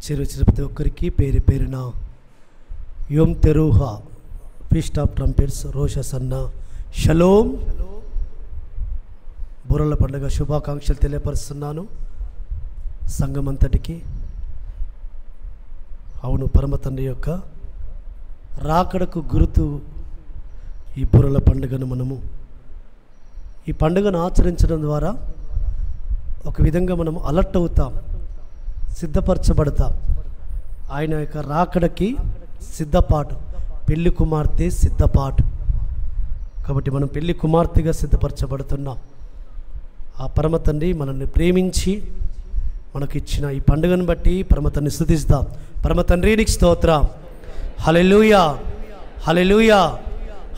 చేరొచ్చిన ప్రతి ఒక్కరికి పేరు పేరున యోమ్ తెరూహా ఫీస్ట్ ఆఫ్ ట్రంపెట్స్ రోషస్ అన్న షలోమ్ బూరల పండుగ శుభాకాంక్షలు తెలియపరుస్తున్నాను సంఘమంతటికి. అవును, పరమ తండ్రి యొక్క రాకడకు గుర్తు ఈ బూరల పండుగను మనము ఈ పండుగను ఆచరించడం ద్వారా ఒక విధంగా మనము అలర్ట్ అవుతాం, సిద్ధపరచబడతాం. ఆయన యొక్క రాకడకి సిద్ధపాటు, పెళ్లి కుమార్తె సిద్ధపాటు. కాబట్టి మనం పెళ్లి కుమార్తెగా సిద్ధపరచబడుతున్నాం. ఆ పరమ తండ్రి మనల్ని ప్రేమించి మనకిచ్చిన ఈ పండుగను బట్టి పరమ తండ్రిని స్తుతిస్తాం. పరమ తండ్రి నీకు స్తోత్రం. హల్లెలూయా, హల్లెలూయా,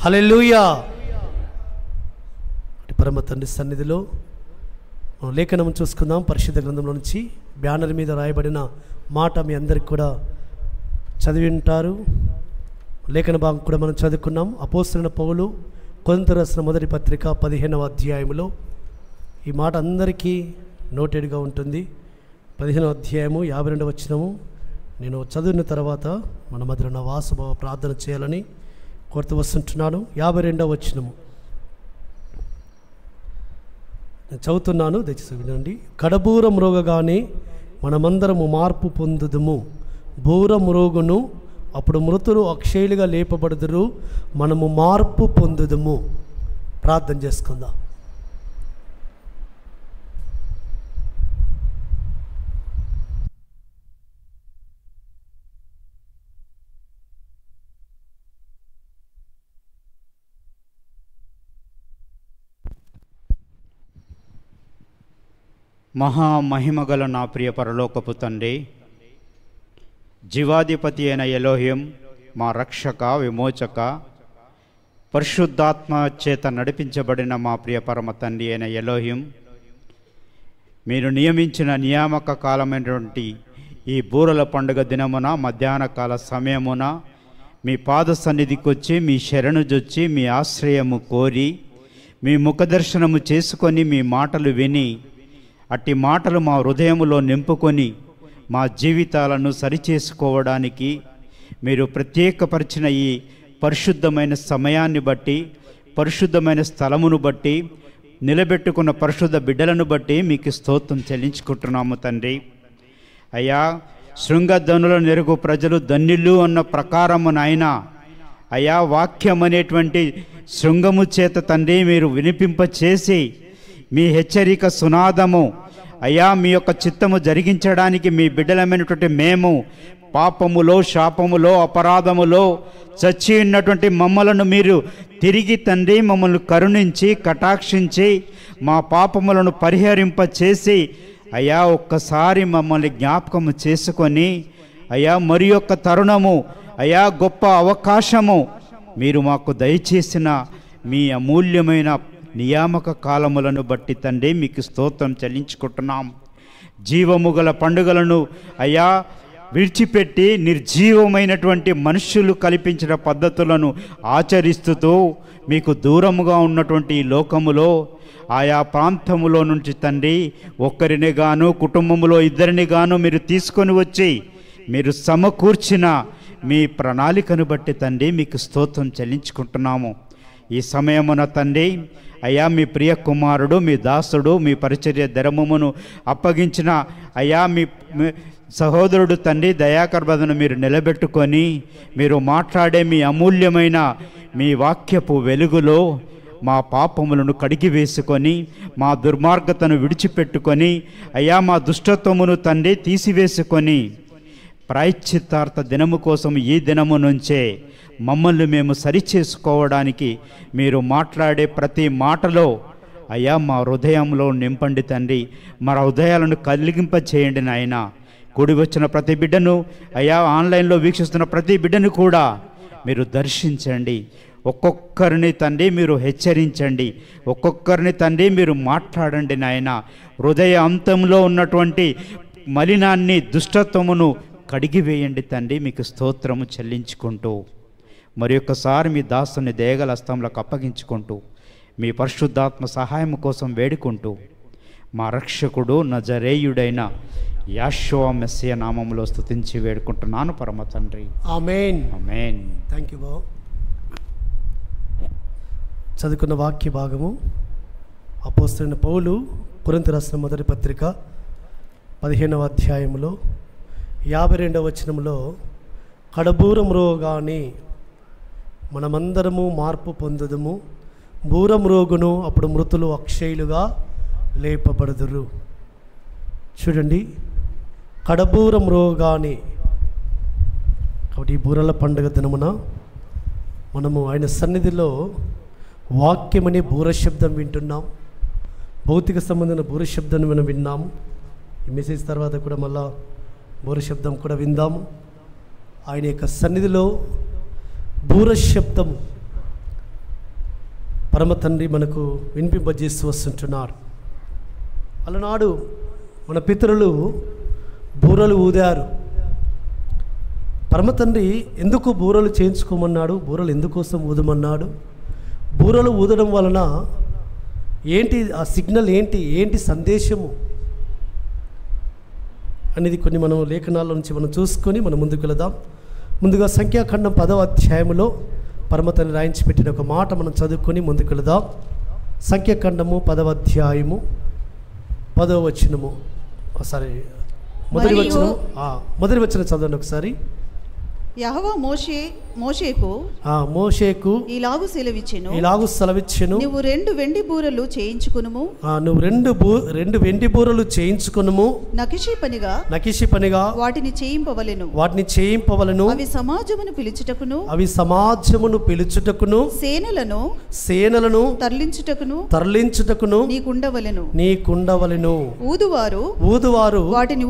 హల్లెలూయా. పరమ తండ్రి సన్నిధిలో మనం లేఖనం చూసుకుందాం. పరిశుద్ధ గ్రంథంలో నుంచి బ్యానర్ మీద రాయబడిన మాట మీ అందరికి కూడా చదివి ఉంటారు. లేఖన భాగం కూడా మనం చదువుకున్నాం. అపోస్తలుడైన పౌలు కొరింథీయులకు రాసిన మొదటి పత్రిక 15వ అధ్యాయంలో ఈ మాట అందరికీ నోటెడ్గా ఉంటుంది. 15వ అధ్యాయము 52వ వచనము నేను చదివిన తర్వాత మన మధ్య ఉన్న వాసభావ ప్రార్థన చేయాలని కోరుతూ వస్తుంటున్నాను. 52వ వచనము నేను చదువుతున్నాను, దయచేసి వినండి. కడబూర మ్రోగగానే మనమందరము మార్పు పొందుదుము. బూర మ్రోగును, అప్పుడు మృతులు అక్షయులుగా లేపబడుదురు, మనము మార్పు పొందుదుము. ప్రార్థన చేసుకుందాం. మహామహిమగల నా ప్రియ పరలోకపు తండ్రి, జీవాధిపతి అయిన ఎలోహిం, మా రక్షక, విమోచక, పరిశుద్ధాత్మ చేత నడిపించబడిన మా ప్రియ పరమ తండ్రి అయిన ఎలోహిం, మీరు నియమించిన నియామక కాలమైనటువంటి ఈ బూరల పండుగ దినమున మధ్యాహ్న కాల సమయమున మీ పాద సన్నిధికి వచ్చి మీ శరణుజొచ్చి మీ ఆశ్రయము కోరి మీ ముఖదర్శనము చేసుకొని మీ మాటలు విని అట్టి మాటలు మా హృదయములో నింపుకొని మా జీవితాలను సరిచేసుకోవడానికి మీరు ప్రత్యేకపరిచిన ఈ పరిశుద్ధమైన సమయాన్ని బట్టి, పరిశుద్ధమైన స్థలమును బట్టి, నిలబెట్టుకున్న పరిశుద్ధ బిడ్డలను బట్టి మీకు స్తోత్రం చెల్లించుకుంటున్నాము తండ్రి. అయ్యా, శృంగధనుల నెరుగు ప్రజలు ధన్యులు అన్న ప్రకారమునైన అయ్యా వాక్యం అనేటువంటి శృంగము చేత తండ్రి మీరు వినిపింపచేసి మీ హెచ్చరిక సునాదము అయ్యా మీ యొక్క చిత్తము జరిగించడానికి మీ బిడ్డలమైనటువంటి మేము పాపములో, శాపములో, అపరాధములో చచ్చి ఉన్నటువంటి మమ్మలను మీరు తిరిగి తండ్రి మమ్మల్ని కరుణించి కటాక్షించి మా పాపములను పరిహరింపచేసి అయ్యా ఒక్కసారి మమ్మల్ని జ్ఞాపకము చేసుకొని అయ్యా మరి యొక్క తరుణము అయ్యా గొప్ప అవకాశము మీరు మాకు దయచేసిన మీ అమూల్యమైన నియామక కాలములను బట్టి తండ్రి మీకు స్తోత్రం చెల్లించుకుంటున్నాం. జీవము గల పండుగలను అయ్యా విడిచిపెట్టి నిర్జీవమైనటువంటి మనుష్యులు కల్పించిన పద్ధతులను ఆచరిస్తూ మీకు దూరముగా ఉన్నటువంటి ఈ లోకములో ఆయా ప్రాంతములో నుంచి తండ్రి ఒక్కరిని గాను కుటుంబంలో ఇద్దరిని గాను మీరు తీసుకొని వచ్చి మీరు సమకూర్చిన మీ ప్రణాళికను బట్టి తండ్రి మీకు స్తోత్రం చెల్లించుకుంటున్నాము. ఈ సమయమున తండ్రి అయ్యా మీ ప్రియ కుమారుడు, మీ దాసుడు, మీ పరిచర్య ధర్మమును అప్పగించిన అయ్యా మీ సహోదరుడు తండ్రి దయాకర్ బదను మీరు నిలబెట్టుకొని మీరు మాట్లాడే మీ అమూల్యమైన మీ వాక్యపు వెలుగులో మా పాపములను కడిగి వేసుకొని మా దుర్మార్గతను విడిచిపెట్టుకొని అయ్యా మా దుష్టత్వమును తండ్రి తీసివేసుకొని ప్రాయశ్చిత్తార్థ దినము కోసం ఈ దినము నుంచే మమ్మల్ని మేము సరిచేసుకోవడానికి మీరు మాట్లాడే ప్రతి మాటలో అయ్యా మా హృదయంలో నింపండి తండ్రి. మా హృదయాలను కలిగింప చేయండి నాయన. కూడి వచ్చిన ప్రతి బిడ్డను అయ్యా ఆన్లైన్లో వీక్షిస్తున్న ప్రతి బిడ్డను కూడా మీరు దర్శించండి. ఒక్కొక్కరిని తండ్రి మీరు హెచ్చరించండి, ఒక్కొక్కరిని తండ్రి మీరు మాట్లాడండి నాయన. హృదయ అంతంలో ఉన్నటువంటి మలినాన్ని, దుష్టత్వమును కడిగివేయండి తండ్రి. మీకు స్తోత్రము చెల్లించుకుంటూ మరి ఒక్కసారి మీ దాసుని దయగల హస్తంలోకి అప్పగించుకుంటూ మీ పరిశుద్ధాత్మ సహాయం కోసం వేడుకుంటూ మా రక్షకుడు నజరేయుడైన యాషోవా మెస్సియ నామములో స్తుతించి వేడుకుంటున్నాను పరమ తండ్రి. ఆమేన్. ఆమేన్. థ్యాంక్ యూ బాబు. చదువుకున్న వాక్య భాగము అపోస్తలుడైన పౌలు కొరింథీ రాసిన మొదటి పత్రిక 15వ అధ్యాయంలో 52వ వచనంలో, కడబూరం రోగాని మనమందరము మార్పు పొందుదుము, బూరం రోగును అప్పుడు మృతులు అక్షయులుగా లేపబడుదురు. చూడండి, కడబూరం రోగాని. కాబట్టి ఈ బూరల పండుగ దినమున మనము ఆయన సన్నిధిలో వాక్యమని బూర శబ్దం వింటున్నాం. భౌతిక సంబంధమైన బూర శబ్దాన్ని మనం విన్నాము. ఈ మెసేజ్ తర్వాత కూడా మళ్ళా బూర శబ్దం కూడా విందాము. ఆయన యొక్క సన్నిధిలో బూర శబ్దం పరమ తండ్రి మనకు వినిపింపజేస్తూ వస్తుంటున్నాడు. అలనాడు మన పితరులు బూరలు ఊదారు. పరమ తండ్రి ఎందుకు బూరలు చేయించుకోమన్నాడు, బూరలు ఎందుకోసం ఊదమన్నాడు, బూరలు ఊదడం వలన ఏంటి ఆ సిగ్నల్, ఏంటి సందేశము అనేది కొన్ని మనం లేఖనాల నుంచి మనం చూసుకొని మనం ముందుకు వెళదాం. ముందుగా సంఖ్యాఖండం 10వ అధ్యాయంలో పరమ తండ్రి రాయించి పెట్టిన ఒక మాట మనం చదువుకొని ముందుకు వెళదాం. సంఖ్యాఖండము 10వ అధ్యాయము 10వ వచనము. మొదటి వచనం చదవండి ఒకసారి. యెహోవా మోషేకు ఇలాగు సెలవిచ్చెను, నువ్వు 2 వెండి బూరలు చేయించుకొనుము, రెండు వెండి బూరలు చేయించుకొనుము, నకిషి పనిగా వాటిని చేయింపవలెను, అవి సమాజమును పిలుచుటకును సేనలను తరలించుటకును నీకుండవలెను. ఊదువారు వాటిని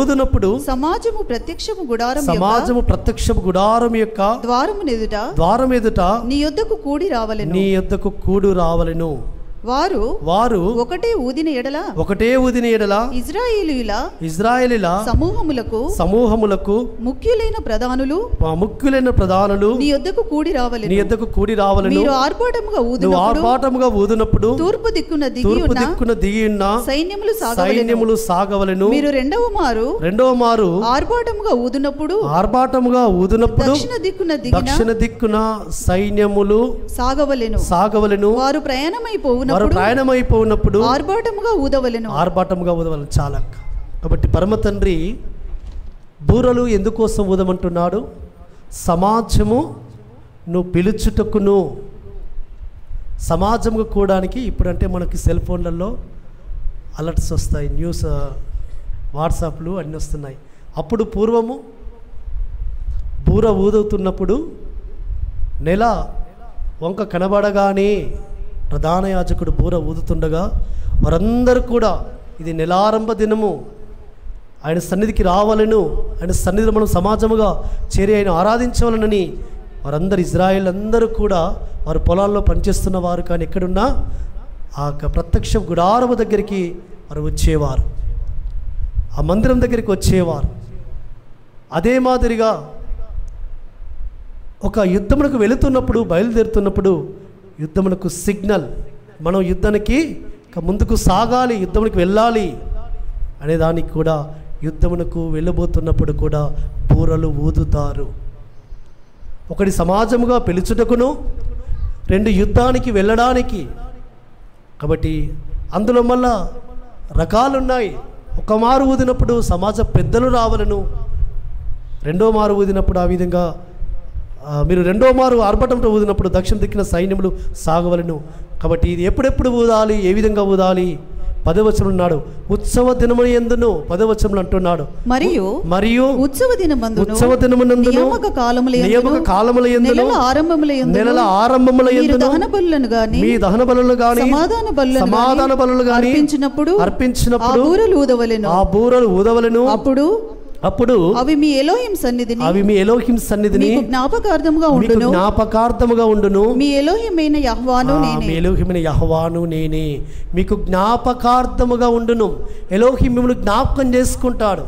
ఊదునప్పుడు సమాజము ప్రత్యక్షము గుడారం యొక్క ద్వారం ఎదుట నీ యొద్దకు కూడి రావలెను. వారు ఒకటే ఊదిన ఎడల ఇజ్రాయేలీయుల సమూహములకు ముఖ్యులైన ప్రధానులు నీ యొద్దకు కూడి రావలెను. మీరు ఆర్భాటముగా ఊదినప్పుడు తూర్పు దిక్కున దిగి ఉన్న సైన్యములు సాగవలెను. మీరు రెండవ మారు ఆర్భాటముగా ఊదినప్పుడు దక్షిణ దిక్కున సైన్యములు సాగవలెను. వారు ప్రయాణమైపోయినప్పుడు ఆర్భాటముగా ఊదవలెను. చాలా. కాబట్టి పరమ తండ్రి బూరలు ఎందుకోసం ఊదమంటున్నాడు? సమాజము నువ్వు పిలుచుటకును, సమాజంగా కూడానికి. ఇప్పుడంటే మనకి సెల్ ఫోన్లలో అలర్ట్స్ వస్తాయి, న్యూస్ వాట్సాప్లు అన్నీ వస్తున్నాయి. అప్పుడు పూర్వము బూర ఊదుతున్నప్పుడు నెల వంక కనబడగానే ప్రధాన యాజకుడు బూర ఊదుతుండగా వారందరూ కూడా ఇది నెలారంభ దినము, ఆయన సన్నిధికి రావాలను, ఆయన సన్నిధిలో మనం సమాజముగా చేరి ఆయన ఆరాధించవాలనని వారందరూ ఇజ్రాయేల్ అందరూ కూడా వారు పొలాల్లో పనిచేస్తున్న వారు కానీ ఎక్కడున్నా ఆ ప్రత్యక్ష గుడారము దగ్గరికి వారు వచ్చేవారు, ఆ మందిరం దగ్గరికి వచ్చేవారు. అదే మాదిరిగా ఒక యుద్ధమునకు వెళుతున్నప్పుడు, బయలుదేరుతున్నప్పుడు యుద్ధమునకు సిగ్నల్, మనం యుద్ధానికి ముందుకు సాగాలి, యుద్ధమునికి వెళ్ళాలి అనే దానికి కూడా యుద్ధమునకు వెళ్ళబోతున్నప్పుడు కూడా బూరలు ఊదుతారు. ఒకటి సమాజముగా పిలుచుటకును, 2 యుద్ధానికి వెళ్ళడానికి. కాబట్టి అందులో మళ్ళా రకాలున్నాయి. ఒక మారు ఊదినప్పుడు సమాజ పెద్దలు రావాలను, రెండో మారు ఊదినప్పుడు ఆ విధంగా మీరు రెండో మారు ఆర్భటంతో ఊదినప్పుడు దక్షిణ దిక్కిన సైన్యములు సాగవలను. కాబట్టి ఇది ఎప్పుడెప్పుడు ఊదాలి, ఏ విధంగా ఊదాలి? 10వ వచనం ఉన్నాడు, ఉత్సవ దినమున యందును. 10వ వచనం అంటున్నాడు, మరియు ఉత్సవ దినమునందును నియామక కాలముల యందును నెలల ఆరంభముల యందును మీ దహన బలులను గాని సమాధాన బలులను గాని అర్పించినప్పుడు ఆ బూరలు ఊదవలెను. అప్పుడు అవి మీ ఎలోహిం సన్నిధిని జ్ఞాపకార్థముగా ఉండును. మీ ఎలోహిమైన యెహోవాను నేనే మీకు జ్ఞాపకార్థముగా ఉండును. ఎలోహిం మిమ్మల్ని జ్ఞాపకం చేసుకుంటాడు.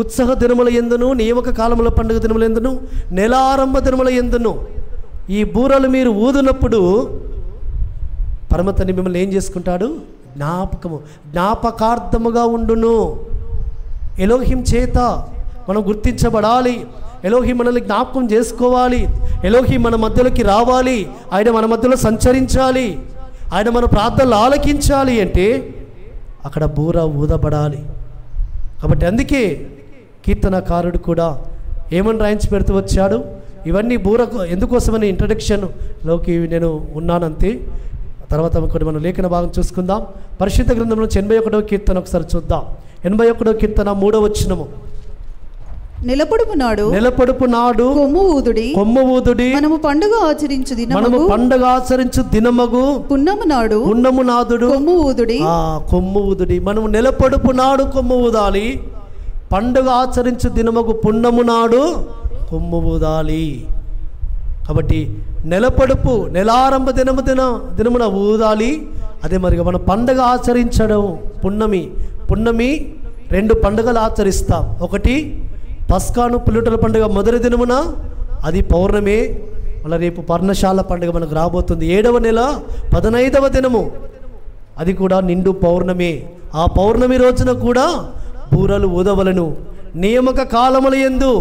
ఉత్సవ దినముల యందును, నియామక కాలముల పండుగ దినముల యందును, నెల ఆరంభ దినముల యందును ఈ బూరలు మీరు ఊదినప్పుడు పరమ తండ్రి మిమ్మల్ని ఏం చేసుకుంటాడు? జ్ఞాపకార్థముగా ఉండును. ఎలోహిం చేత మనం గుర్తించబడాలి. ఎలోహిం మనల్ని జ్ఞాపకం చేసుకోవాలి. ఎలోహిం మన మధ్యలోకి రావాలి. ఆయన మన మధ్యలో సంచరించాలి. ఆయన మన ప్రార్థనలు ఆలకించాలి అంటే అక్కడ బూర ఊదబడాలి. కాబట్టి అందుకే కీర్తనకారుడు కూడా ఏమని రాయించి పెడుతూ వచ్చాడు, ఇవన్నీ బూరకు ఎందుకోసమని ఇంట్రడక్షన్లోకి నేను ఉన్నానంతే. తర్వాత కొన్ని మనం లేఖన భాగం చూసుకుందాం. పరిశుద్ధ గ్రంథంలో 81వ కీర్తన ఒకసారి చూద్దాం. 81వ కీర్తన 3వ వచనము. నిలపడుపు నాడు కొమ్ము ఊదుడి మనము పండుగ ఆచరించు దినమగు పున్నము నాదుడు కొమ్ము ఊదుడి. మనము నిలపడుపు నాడు కొమ్ము ఊదాలి, పండుగ ఆచరించు దినమగు పున్నము నాడు కొమ్ము ఊదాలి. కాబట్టి నెలపడుపు నెలారంభ దినమున ఊదాలి. అదే మరిగా మనం పండుగ ఆచరించడం పున్నమి 2 పండుగలు ఆచరిస్తాం. ఒకటి పస్కాను పులిటల పండుగ మొదటి దినమున, అది పౌర్ణమి. మళ్ళీ రేపు పర్ణశాల పండుగ మనకు రాబోతుంది 7వ నెల 15వ దినము, అది కూడా నిండు పౌర్ణమి. ఆ పౌర్ణమి రోజున కూడా బూరలు ఊదవలను. నియామక కాలముల యందు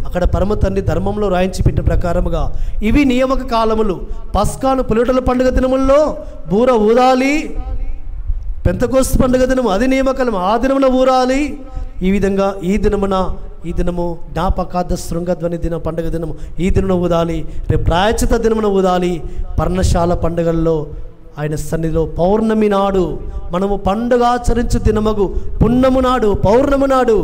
అక్కడ పరమ తండ్రి ధర్మంలో రాయించి పెట్టిన ప్రకారముగా ఇవి నియామక కాలములు. పస్కాను పులిటల పండుగ దినముల్లో బూర ఊదాలి. పెంతెకోస్తు పండుగ దినము అది నియామకాలం, ఆ దినమున ఊరాలి. ఈ విధంగా ఈ దినము జ్ఞాపకార్థ శృంగధ్వని దినం పండుగ దినము ఈ దినమున ఊదాలి. రేపు ప్రాయచిత దినమున ఊదాలి. పర్ణశాల పండుగల్లో ఆయన సన్నిధిలో పౌర్ణమి నాడు మనము పండుగ ఆచరించు దినమగు పున్నము నాడు పౌర్ణమి నాడు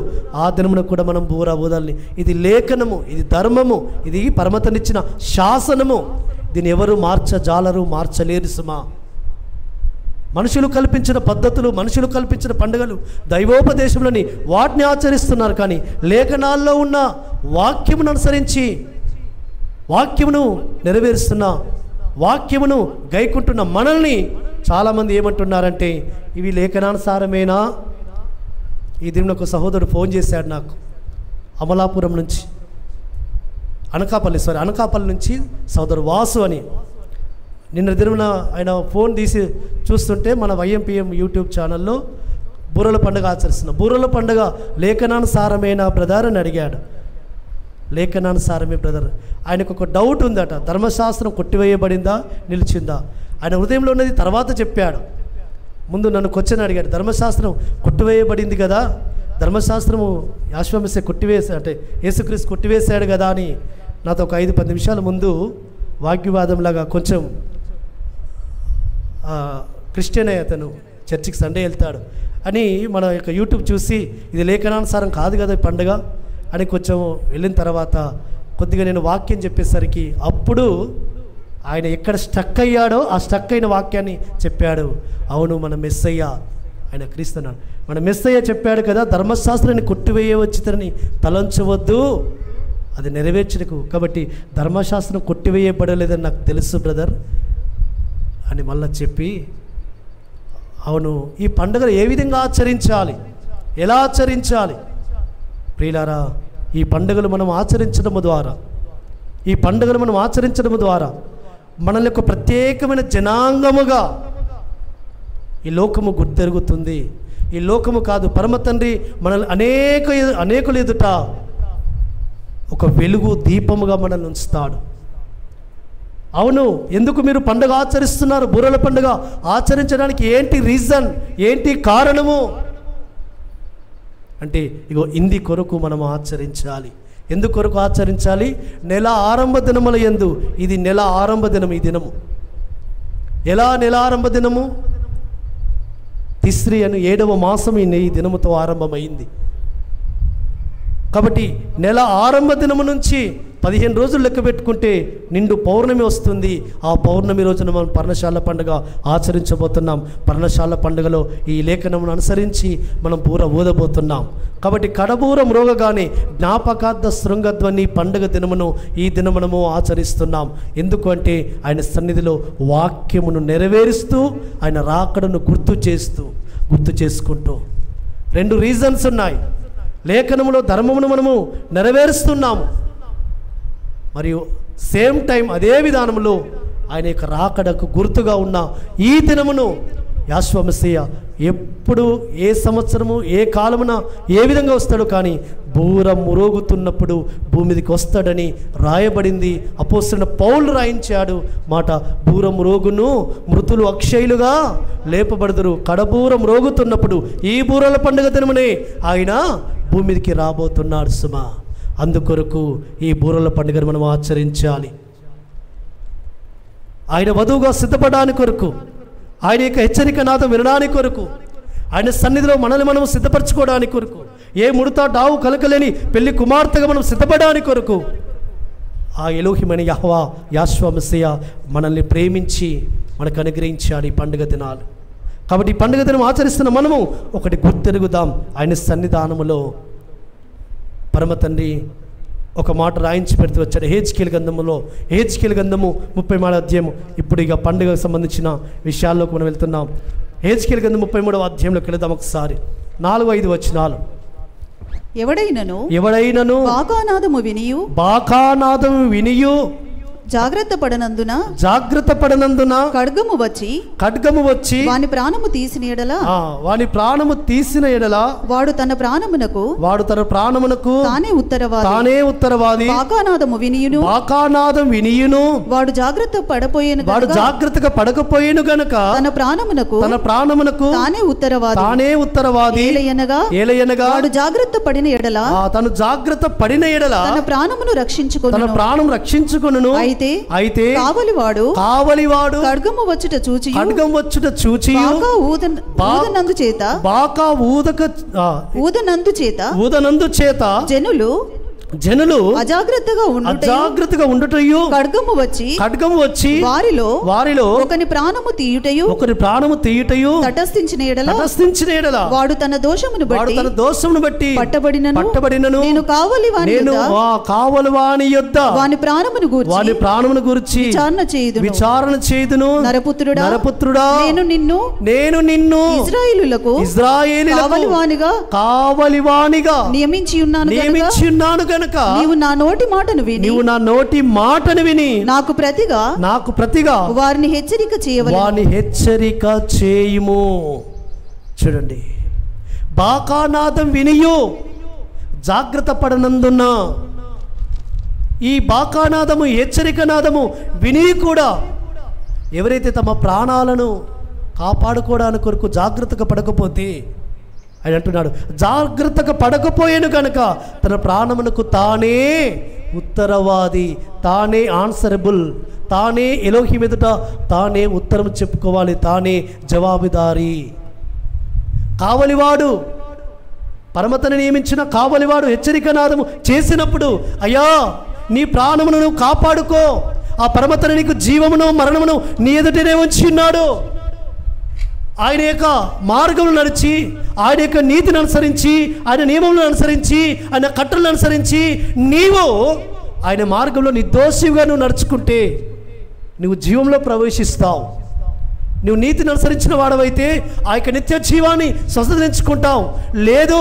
ఆ దినమున కూడా మనం బూర ఊదాలి. ఇది లేఖనము, ఇది ధర్మము, ఇది పరమతనిచ్చిన శాసనము. దీన్ని ఎవరు మార్చజాలరు, మార్చలేరు సుమా. మనుషులు కల్పించిన పద్ధతులు, మనుషులు కల్పించిన పండుగలు, దైవోపదేశంలోని వాటిని ఆచరిస్తున్నారు. కానీ లేఖనాల్లో ఉన్న వాక్యమును అనుసరించి వాక్యమును నెరవేరుస్తున్న, వాక్యమును గైకుంటున్న మనల్ని చాలామంది ఏమంటున్నారంటే ఇవి లేఖనానుసారమేనా. ఈ దినం ఒక సహోదరుడు ఫోన్ చేశాడు నాకు, అమలాపురం నుంచి, అనకాపల్లి నుంచి సహోదరు వాసు అని. నిన్న దినమున ఆయన ఫోన్ తీసి చూస్తుంటే మన వైఎంపీఎం యూట్యూబ్ ఛానల్లో బూరల పండుగ ఆచరిస్తున్నాం. బూరల పండుగ లేఖనానుసారమేనా బ్రదర్ అని అడిగాడు. లేఖనానుసారమే బ్రదర్. ఆయనకు ఒక డౌట్ ఉందట, ధర్మశాస్త్రం కొట్టివేయబడిందా నిలిచిందా. ఆయన హృదయంలో ఉన్నది తర్వాత చెప్పాడు. ముందు నన్ను క్వశ్చన్ అడిగాడు, ధర్మశాస్త్రం కొట్టివేయబడింది కదా, ధర్మశాస్త్రము యాశ్వమస్య అంటే యేసుక్రీస్తు కొట్టివేశాడు కదా అని నాతో ఒక 5-10 నిమిషాల ముందు వాగ్వివాదంలాగా కొంచెం క్రిస్టియన్ అతను చర్చికి సండే వెళ్తాడు అని మన యొక్క యూట్యూబ్ చూసి ఇది లేఖనానుసారం కాదు కదా ఈ పండుగ అని కొంచెం వెళ్ళిన తర్వాత కొద్దిగా నేను వాక్యం చెప్పేసరికి అప్పుడు ఆయన ఎక్కడ స్టక్ అయ్యాడో ఆ స్టక్ అయిన వాక్యాన్ని చెప్పాడు. అవును, మన మెస్సయ్య ఆయన క్రీస్తున్నాడు, మన మెస్సయ్య చెప్పాడు కదా, ధర్మశాస్త్రాన్ని కొట్టివేయవచ్చునని తలంచవద్దు, అది నెరవేర్చకు. కాబట్టి ధర్మశాస్త్రం కొట్టివేయబడలేదని నాకు తెలుసు బ్రదర్ అని మళ్ళీ చెప్పి, అవును ఈ పండుగను ఏ విధంగా ఆచరించాలి, ఎలా ఆచరించాలి ప్రియులారా, ఈ పండుగలు మనం ఆచరించడము ద్వారా మనల్ని ఒక ప్రత్యేకమైన జనాంగముగా ఈ లోకము గుర్తెరుగుతుంది. ఈ లోకము కాదు, పరమ తండ్రి మనల్ని అనేకుల ఎదుట ఒక వెలుగు దీపముగా మనల్ని ఉంచుతాడు. అవును, ఎందుకు మీరు పండుగ ఆచరిస్తున్నారు? బూరల పండుగ ఆచరించడానికి ఏంటి రీజన్, ఏంటి కారణము అంటే ఇగో ఇంది కొరకు మనం ఆచరించాలి. ఎందుకు కొరకు ఆచరించాలి? నెల ఆరంభ దినముల యందు, ఇది నెల ఆరంభ దినం. ఈ దినము ఎలా నెల ఆరంభ దినము? తిస్రీ అని 7వ మాసం ఈ దినముతో ఆరంభమైంది. కాబట్టి నెల ఆరంభ దినము నుంచి 15 రోజులు లెక్క పెట్టుకుంటే నిండు పౌర్ణమి వస్తుంది. ఆ పౌర్ణమి రోజున మనం పర్ణశాల పండుగ ఆచరించబోతున్నాం. పర్ణశాల పండుగలో ఈ లేఖనమును అనుసరించి మనం బూర ఊదబోతున్నాం. కాబట్టి కడబూర మ్రోగగానే జ్ఞాపకార్థ శృంగధ్వని పండుగ దినమును ఈ దినమునము ఆచరిస్తున్నాం. ఎందుకు అంటే ఆయన సన్నిధిలో వాక్యమును నెరవేరుస్తూ ఆయన రాకడను గుర్తు చేసుకుంటూ 2 రీజన్స్ ఉన్నాయి. లేఖనములో ధర్మమును మనము నెరవేరుస్తున్నాము, మరియు సేమ్ టైం అదే విధానంలో ఆయన యొక్క రాకడకు గుర్తుగా ఉన్న ఈ దినమును యాషువ మెస్సీయ ఎప్పుడు ఏ సంవత్సరము ఏ కాలమున ఏ విధంగా వస్తాడో కానీ బూర మురోగుతున్నప్పుడు భూమి మీదకి వస్తాడని రాయబడింది. అపోస్తలుడైన పౌలు రాయించాడు మాట, బూర మురోగును మృతులు అక్షయులుగా లేపబడదురు. కడబూర మ్రోగుతున్నప్పుడు ఈ బూరల పండుగ దినమునే ఆయన భూమి మీదకి రాబోతున్నాడు సుమా. అందుకొరకు ఈ బూరల పండుగను మనం ఆచరించాలి. ఆయన వధువుగా సిద్ధపడడానికి కొరకు, ఆయన యొక్క హెచ్చరిక నాదం వినడానికి కొరకు, ఆయన సన్నిధిలో మనల్ని మనం సిద్ధపరచుకోవడానికి కొరకు, ఏ ముడత డావు కలకలేని పెళ్లి కుమార్తెగా మనం సిద్ధపడడానికి కొరకు ఆ ఎలోహిమైన యెహోవా యాషువ మెస్సీయ మనల్ని ప్రేమించి మనకు అనుగ్రహించాడు ఈ పండుగ దినాలు. కాబట్టి ఈ పండుగ దినం ఆచరిస్తున్న మనము ఒకటి గుర్తెరుగుదాం, ఆయన సన్నిధానములో పరమ తండ్రి ఒక మాట రాయించి పెడుతూ వచ్చాడు. హెజ్కేలు గ్రంథములో, హెజ్కేలు గ్రంథము 33వ అధ్యాయము. ఇప్పుడు ఇక పండుగకు సంబంధించిన విషయాల్లోకి మనం వెళ్తున్నాం. హెజ్కేలు గ్రంథం 33వ అధ్యాయంలోకి వెళదాం. ఒకసారి 4-5 వచనాలు. ఎవడైనను బాకానాదము వినియు జాగ్రత్త పడనందున ఖడ్గము వచ్చి వాని ప్రాణము తీసిన ఎడల వాడు తన ప్రాణమునకు తానే ఉత్తరవాది. బాకానాదం వినియును వాడు జాగ్రత్తగా పడకపోయేను గనుక తన ప్రాణమునకు తానే ఉత్తరవాది. ఏలయనగా వాడు జాగ్రత్త పడిన ఎడల తన ప్రాణమును రక్షించుకొనును. అయితే కావలివాడు ఖడ్గము వచ్చుట చూచి ఊదనందు చేత జనులు అజాగ్రత్తగా ఉండుటయు ఖడ్గము వచ్చి వారిలో ఒకని ప్రాణము తీయుటయు తటస్థించిన ఎడల వాడు తన దోషమును బట్టి పట్టబడినను నేను కావలివాని యొద్ద వాని ప్రాణమును గూర్చి విచారణ చేయుదును. నరపుత్రుడా నేను నిన్ను ఇశ్రాయేలులకు కావలివానిగా నియమించి ఉన్నాను గనుక నీవు నా నోటి మాటను విని నాకు ప్రతిగా వారిని హెచ్చరిక చేయుము. చూడండి, బాకానాదం వినియు జాగ్రత్త పడనందున, ఈ బాకానాదము హెచ్చరిక నాదము విని కూడా ఎవరైతే తమ ప్రాణాలను కాపాడుకోవడానికి కొరకు జాగ్రత్తగా పడకపోతే, ఆయన అంటున్నాడు జాగ్రత్తగా పడకపోయాను కనుక తన ప్రాణమునకు తానే ఉత్తరవాది, తానే ఆన్సరబుల్, తానే ఎలోహిం ఎదుట తానే ఉత్తరం చెప్పుకోవాలి, తానే జవాబుదారి. కావలివాడు, పరమతను నియమించిన కావలివాడు హెచ్చరిక నాదము చేసినప్పుడు, అయ్యా నీ ప్రాణమును నువ్వు కాపాడుకో, ఆ పరమతను నీకు జీవమును మరణమును నీ ఎదుటనే ఉంచి ఉన్నాడు. ఆయన యొక్క మార్గములను నడిచి, ఆయన యొక్క నీతిని అనుసరించి, ఆయన నియమములను అనుసరించి, ఆయన కట్టలను అనుసరించి నీవు ఆయన మార్గంలో నిర్దోషిగా నువ్వు నడుచుకుంటే నువ్వు జీవంలో ప్రవేశిస్తావు. నువ్వు నీతిని అనుసరించిన వాడవైతే ఆ యొక్క నిత్య జీవాన్ని స్వతంత్రించుకుంటావు. లేదు,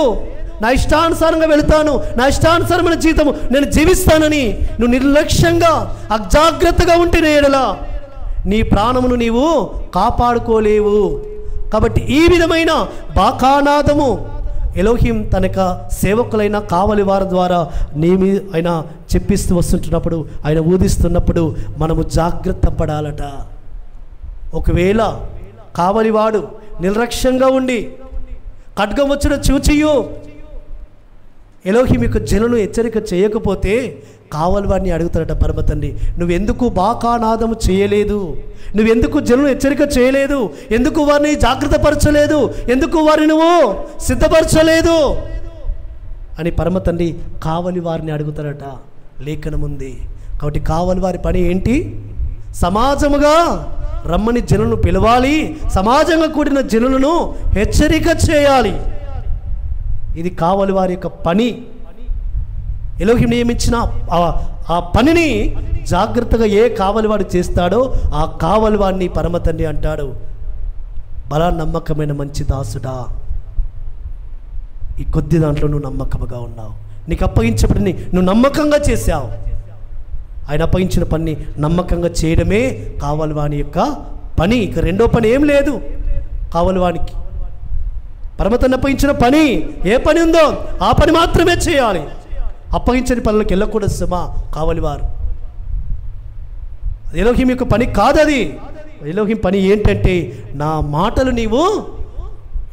నా ఇష్టానుసారంగా వెళుతాను, నా ఇష్టానుసారమైన జీవితము నేను జీవిస్తానని నువ్వు నిర్లక్ష్యంగా అజాగ్రత్తగా ఉంటేనే ఎడలా నీ ప్రాణమును నీవు కాపాడుకోలేవు. కాబట్టి ఈ విధమైన బాకానాదము ఎలోహిం తన సేవకులైన కావలి వారి ద్వారా ఆయన చెప్పిస్తూ వస్తుంటున్నప్పుడు, ఆయన ఊదిస్తున్నప్పుడు మనము జాగ్రత్త పడాలట. ఒకవేళ కావలివాడు నిర్లక్ష్యంగా ఉండి ఖడ్గం వచ్చిన చూచియు ఎలోహిం యొక్క జనులను హెచ్చరిక చేయకపోతే కావలివాడిని అడుగుతాడట పరమ తండ్రి, నువ్వెందుకు బాకానాదము చేయలేదు, నువ్వెందుకు జనులను హెచ్చరిక చేయలేదు, ఎందుకు వారిని జాగ్రత్త పరచలేదు, ఎందుకు వారిని నువ్వు సిద్ధపరచలేదు అని పరమ తండ్రి కావలి వారిని అడుగుతాడట. లేఖనముంది. కాబట్టి కావలి వారి పని ఏంటి? సమాజముగా రమ్మని జనులను పిలవాలి, సమాజంగా కూడిన జనులను హెచ్చరిక చేయాలి. ఇది కావలి వారి యొక్క పని. ఎలోహిం నియమించిన ఆ పనిని జాగ్రత్తగా ఏ కావలివాడు చేస్తాడో ఆ కావలివాడిని పరమ తండ్రి అంటాడు, బలా నమ్మకమైన మంచి దాసుడా, ఈ కొద్ది దాంట్లో నువ్వు నమ్మకముగా ఉన్నావు, నీకు అప్పగించబడిని నువ్వు నమ్మకంగా చేశావు. ఆయన అప్పగించిన పని నమ్మకంగా చేయడమే కావలివాని యొక్క పని. ఇక రెండో పని ఏం లేదు. కావలివానికి. పరమతండ్రి అప్పగించిన పని ఏ పని ఉందో ఆ పని మాత్రమే చేయాలి. అప్పగించని పనులకు వెళ్ళకూడదు సుమా కావలివారు. ఎలోహిం యొక్క పని కాదు అది. ఎలోహిం పని ఏంటంటే నా మాటలు నీవు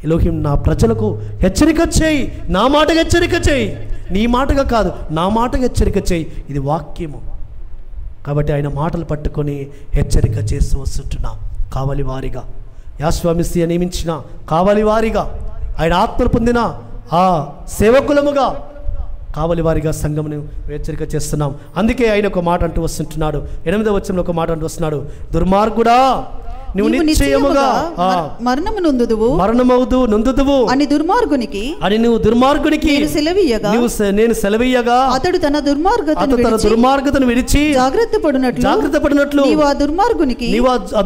ఎలోహిం నా ప్రజలకు హెచ్చరిక చేయి, నా మాటగా హెచ్చరిక చేయి, నీ మాటగా కాదు నా మాటగా హెచ్చరిక చేయి. ఇది వాక్యము. కాబట్టి ఆయన మాటలు పట్టుకొని హెచ్చరిక చేస్తూ వస్తుంటున్నాం. కావలి వారిగా యాశ్వామిస్య నియమించిన కావలి వారిగా ఆయన ఆత్మను పొందిన ఆ సేవకులముగా కావలి వారిగా సంఘమును హెచ్చరిక చేస్తున్నాం. అందుకే ఆయన ఒక మాట అంటూ వస్తుంటున్నాడు. 8వ వచనంలో ఒక మాట అంటూ వస్తున్నాడు, దుర్మార్గుడా నువ్వు నిశ్చయముగా మరణమవుదు నొందుదువు అని నువ్వు దుర్మార్గునికి నేను సెలవీయగా అతడు తన దుర్మార్గతను విడిచి జాగ్రత్త పడినట్లు నీవు ఆ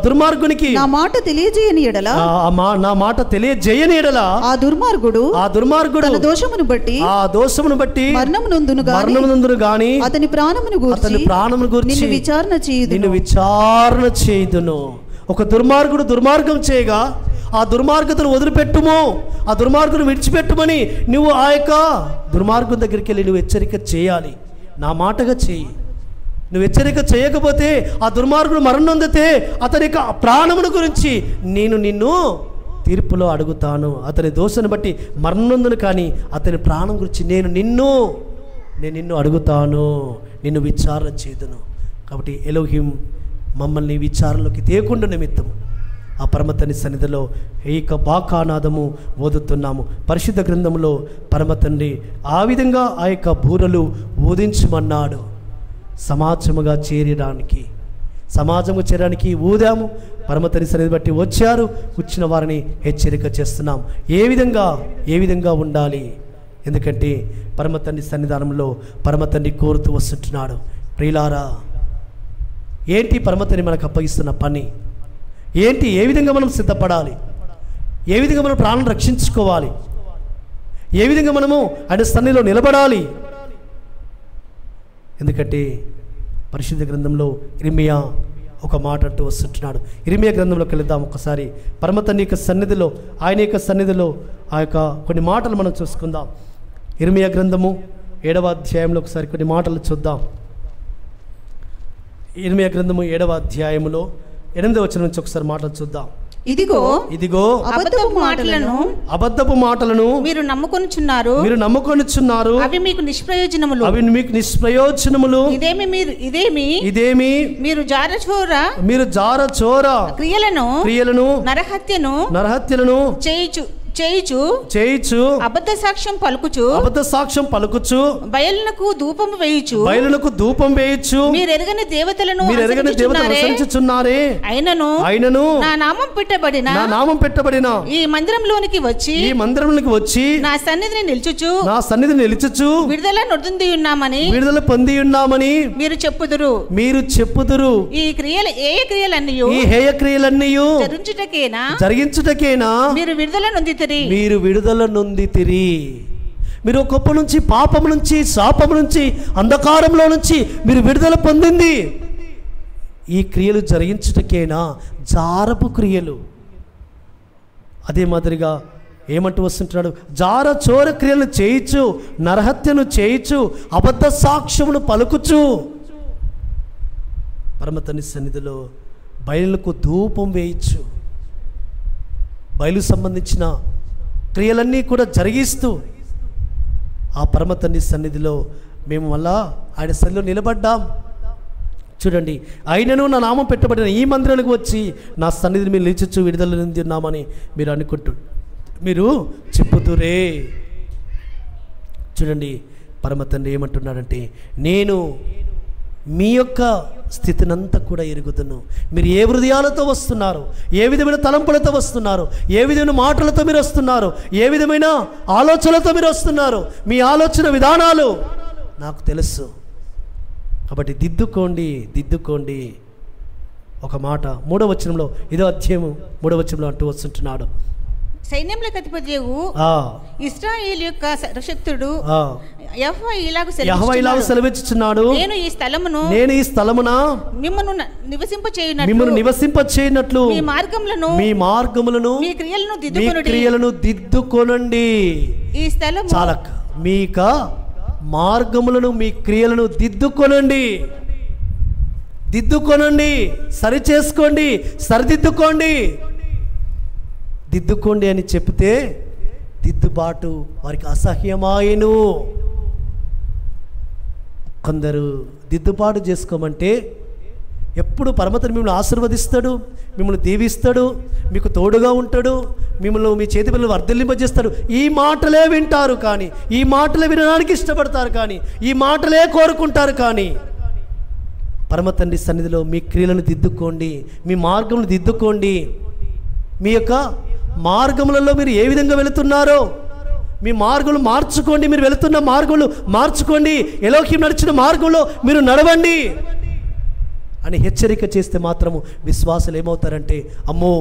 దుర్మార్గునికి నా మాట తెలియజేయని ఎడల ఆ దుర్మార్గుడు తన దోషమును బట్టి మరణమునందును గాని అతని ప్రాణమును గూర్చి నిన్ను విచారణ చేయుదును. ఒక దుర్మార్గుడు దుర్మార్గం చేయగా ఆ దుర్మార్గతను వదిలిపెట్టుము, ఆ దుర్మార్గును విడిచిపెట్టుమని నువ్వు ఆ యొక్క దుర్మార్గం దగ్గరికి వెళ్ళి నువ్వు హెచ్చరిక చేయాలి. నా మాటగా చేయి. నువ్వు హెచ్చరిక చేయకపోతే ఆ దుర్మార్గుడు మరణం నొందితే అతని యొక్క ప్రాణమును గురించి నేను నిన్ను తీర్పులో అడుగుతాను. అతని దోషను బట్టి మరణం నొందును, కానీ అతని ప్రాణం గురించి నేను నిన్ను అడుగుతాను, నిన్ను విచారణ చేదును. కాబట్టి ఎలోహిం మమ్మల్ని విచారణలోకి తేకుండా నిమిత్తము ఆ పరమతండ్రి సన్నిధిలో ఏక బాకానాదము ఓదుతున్నాము. పరిశుద్ధ గ్రంథంలో పరమతండ్రి ఆ విధంగా ఆ యొక్క బూరలు ఊదించమన్నాడు. సమాజముగా చేరడానికి ఊదాము. పరమతండ్రి సన్నిధి బట్టి వచ్చారు. వచ్చిన వారిని హెచ్చరిక చేస్తున్నాం ఏ విధంగా ఉండాలి. ఎందుకంటే పరమతండ్రి సన్నిధానంలో పరమతండ్రి కోరుతూ వస్తుంటున్నాడు. ప్రియులారా, ఏంటి పరమతండ్రి మనకు అప్పగిస్తున్న పని ఏంటి? ఏ విధంగా మనం సిద్ధపడాలి? ఏ విధంగా మనం ప్రాణం రక్షించుకోవాలి? ఏ విధంగా మనము ఆయన సన్నిధిలో నిలబడాలి? ఎందుకంటే పరిశుద్ధ గ్రంథంలో ఇర్మియా ఒక మాట అంటూ వస్తుంటున్నాడు. ఇర్మియా గ్రంథంలోకి వెళ్దాం ఒకసారి. పరమతండ్రి యొక్క సన్నిధిలో, ఆయన యొక్క సన్నిధిలో ఆ యొక్క కొన్ని మాటలు మనం చూసుకుందాం. ఇర్మియా గ్రంథము 7వ అధ్యాయంలో ఒకసారి కొన్ని మాటలు చూద్దాం. ఇర్మియా గ్రంథము 7వ అధ్యాయములో 8వ వచనం నుంచి ఒకసారి మాటలు చూద్దాం. ఇదిగో అబద్ధపు మాటలను మీరు నమ్ముకొనుచున్నారు, అవి మీకు నిష్ప్రయోజనములు. ఇదేమి మీరు జారచోర క్రియలను నరహత్యలను చేయుచు అబద్ధ సాక్ష్యం పలుకుచు బయలునకు ధూపం వేయుచు మీరెరగని దేవతలను అనుసరించుచున్నారే. అయినను నా నామం పెట్టబడిన ఈ మందిరంలోనికి వచ్చి నా సన్నిధిని నిలుచుచు విడుదల పొంది ఉన్నామని మీరు చెప్పుదురు. ఈ హేయ క్రియలన్నీయు జరిగించుటకేనా మీరు విడుదల నొందితిరి. మీరు గొప్ప నుంచి, పాపం నుంచి, శాపం నుంచి, అంధకారంలో నుంచి మీరు విడుదల పొందింది ఈ క్రియలు జరిగించుటకేనా? జారపు క్రియలు. అదే మాదిరిగా ఏమంటూ వస్తుంటున్నాడు? చోర క్రియలు చేయించు, నరహత్యను చేయించు, అబద్ధ సాక్ష్యమును పలుకుచు. పరమతండ్రి సన్నిధిలో బయలుకు ధూపం వేయించు. బయలు సంబంధించిన క్రియలన్నీ కూడా జరిగిస్తూ ఆ పరమతండ్రి సన్నిధిలో మేము మళ్ళా ఆయన సన్నిధిలో నిలబడ్డాం. చూడండి, ఆయనను నా నామం పెట్టబడిన ఈ మందిరానికి వచ్చి నా సన్నిధిని మీరు నిలిచొచ్చు విడుదల నుండి ఉన్నామని మీరు చెప్పుతురే. చూడండి, పరమతండ్రి ఏమంటున్నాడంటే, నేను మీ యొక్క స్థితినంతా కూడా ఎరుగుదును. మీరు ఏ హృదయాలతో వస్తున్నారు, ఏ విధమైన తలంపులతో వస్తున్నారు, ఏ విధమైన మాటలతో మీరు వస్తున్నారు, ఏ విధమైన ఆలోచనలతో మీరు వస్తున్నారు, మీ ఆలోచన విధానాలు నాకు తెలుసు. కాబట్టి దిద్దుకోండి. ఒక మాట 3వ వచనంలో, 5వ అధ్యాయము 3వ వచనంలో అంటూ వస్తుంటున్నాడు. సైన్యములకు అధిపతియగు ఇశ్రాయేలు యొక్క సర్వశక్తుడు యెహోవా ఇలాగ సెలవిచ్చుచున్నాడు, నేను ఈ స్థలమున మిమ్మల్ని నివసింపచేయునట్లు మీ మార్గములను క్రియలను దిద్దుకొనండి. ఈ స్థలము చాలక మీక మార్గములను మీ క్రియలను దిద్దుకొనండి, సరిచేసుకోండి, దిద్దుకోండి అని చెప్తే దిద్దుబాటు వారికి అసహ్యమాయను. కొందరు దిద్దుబాటు చేసుకోమంటే ఎప్పుడు పరమతను మిమ్మల్ని ఆశీర్వదిస్తాడు, మిమ్మల్ని దీవిస్తాడు, మీకు తోడుగా ఉంటాడు, మిమ్మల్ని మీ చేతి పిల్లలు వర్ధిల్లింపజేస్తాడు. ఈ మాటలే వింటారు కానీ, ఈ మాటలే వినడానికి ఇష్టపడతారు కానీ, ఈ మాటలే కోరుకుంటారు కానీ, పరమతండ్రి సన్నిధిలో మీ క్రియలను దిద్దుకోండి, మీ మార్గములను దిద్దుకోండి. మీ యొక్క మార్గములలో మీరు ఏ విధంగా వెళుతున్నారో మీ మార్గములు మార్చుకోండి. మీరు వెళుతున్న మార్గములు మార్చుకోండి. ఎలోహిం నడిచిన మార్గంలో మీరు నడవండి అని హెచ్చరిక చేస్తే మాత్రము విశ్వాసులు ఏమవుతారంటే, అమ్మో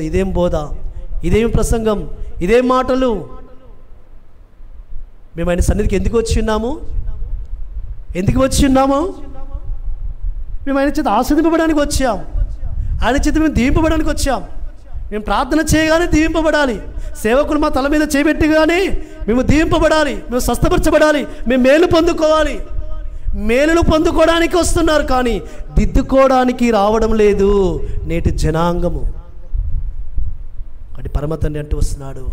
ఇదేం బోధ, ఇదేం ప్రసంగం, ఇదేం మాటలు, మేము ఆయన సన్నిధికి ఎందుకు వచ్చి ఉన్నాము? మేము ఆయన చేత ఆస్వాదింపబడడానికి వచ్చాం, ఆయన చేత మేము దీవింపబడడానికి వచ్చాం. మేము ప్రార్థన చేయగానే దీవింపబడాలి, సేవకులు మా తల మీద చేపెట్టగానే మేము దీవింపబడాలి, మేము స్వస్థపరచబడాలి, మేము మేలు పొందుకోవాలి. మేలును పొందుకోవడానికి వస్తున్నారు కానీ దిద్దుకోవడానికి రావడం లేదు నేటి జనాంగము. అంటే పరమతండ్రి అంటూ వస్తున్నాడు,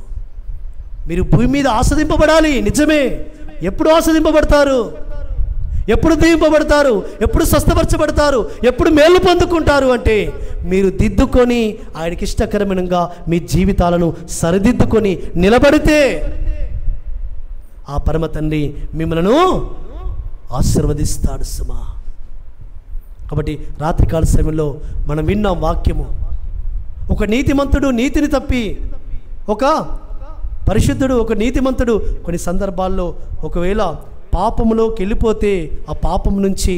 మీరు భూమి మీద ఆస్వాదింపబడాలి. నిజమే, ఎప్పుడు ఆస్వాదింపబడతారు? ఎప్పుడు దీవింపబడతారు? ఎప్పుడు స్వస్థపరచబడతారు? ఎప్పుడు మేలు పొందుకుంటారు? అంటే మీరు దిద్దుకొని ఆయనకి ఇష్టకరమైనగా మీ జీవితాలను సరిదిద్దుకొని నిలబడితే ఆ పరమ తండ్రి మిమ్మల్ని ఆశీర్వదిస్తాడు సుమా. కాబట్టి రాత్రికాల సమయంలో మనం విన్నాం వాక్యము, ఒక నీతిమంతుడు నీతిని తప్పి, ఒక పరిశుద్ధుడు ఒక నీతిమంతుడు కొన్ని సందర్భాల్లో ఒకవేళ పాపములోకి వెళ్ళిపోతే ఆ పాపం నుంచి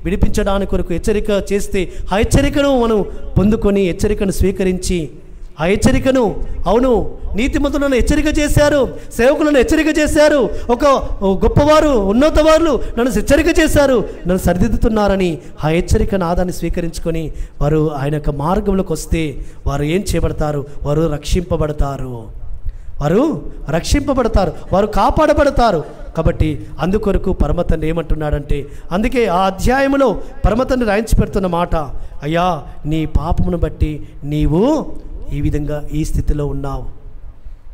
విడిపించడానికి కొరకు హెచ్చరిక చేస్తే ఆ హెచ్చరికను మనం పొందుకొని హెచ్చరికను స్వీకరించి ఆ హెచ్చరికను, అవును నీతిమంతులను హెచ్చరిక చేశారు, సేవకులను హెచ్చరిక చేశారు, ఒక గొప్పవారు ఉన్నతవారు నన్ను హెచ్చరిక చేశారు, నన్ను సరిదిద్దుతున్నారని ఆ హెచ్చరికను ఆదాన్ని స్వీకరించుకొని వారు ఆయన యొక్క మార్గంలోకి వస్తే వారు ఏం చేయబడతారు? వారు రక్షింపబడతారు, వారు కాపాడబడతారు. కాబట్టి అందుకొరకు పరమతండ్రి ఏమంటున్నాడంటే, అందుకే ఆ అధ్యాయంలో పరమతండ్రి రాయించి పెడుతున్న మాట, అయ్యా నీ పాపమును బట్టి నీవు ఈ విధంగా ఈ స్థితిలో ఉన్నావు.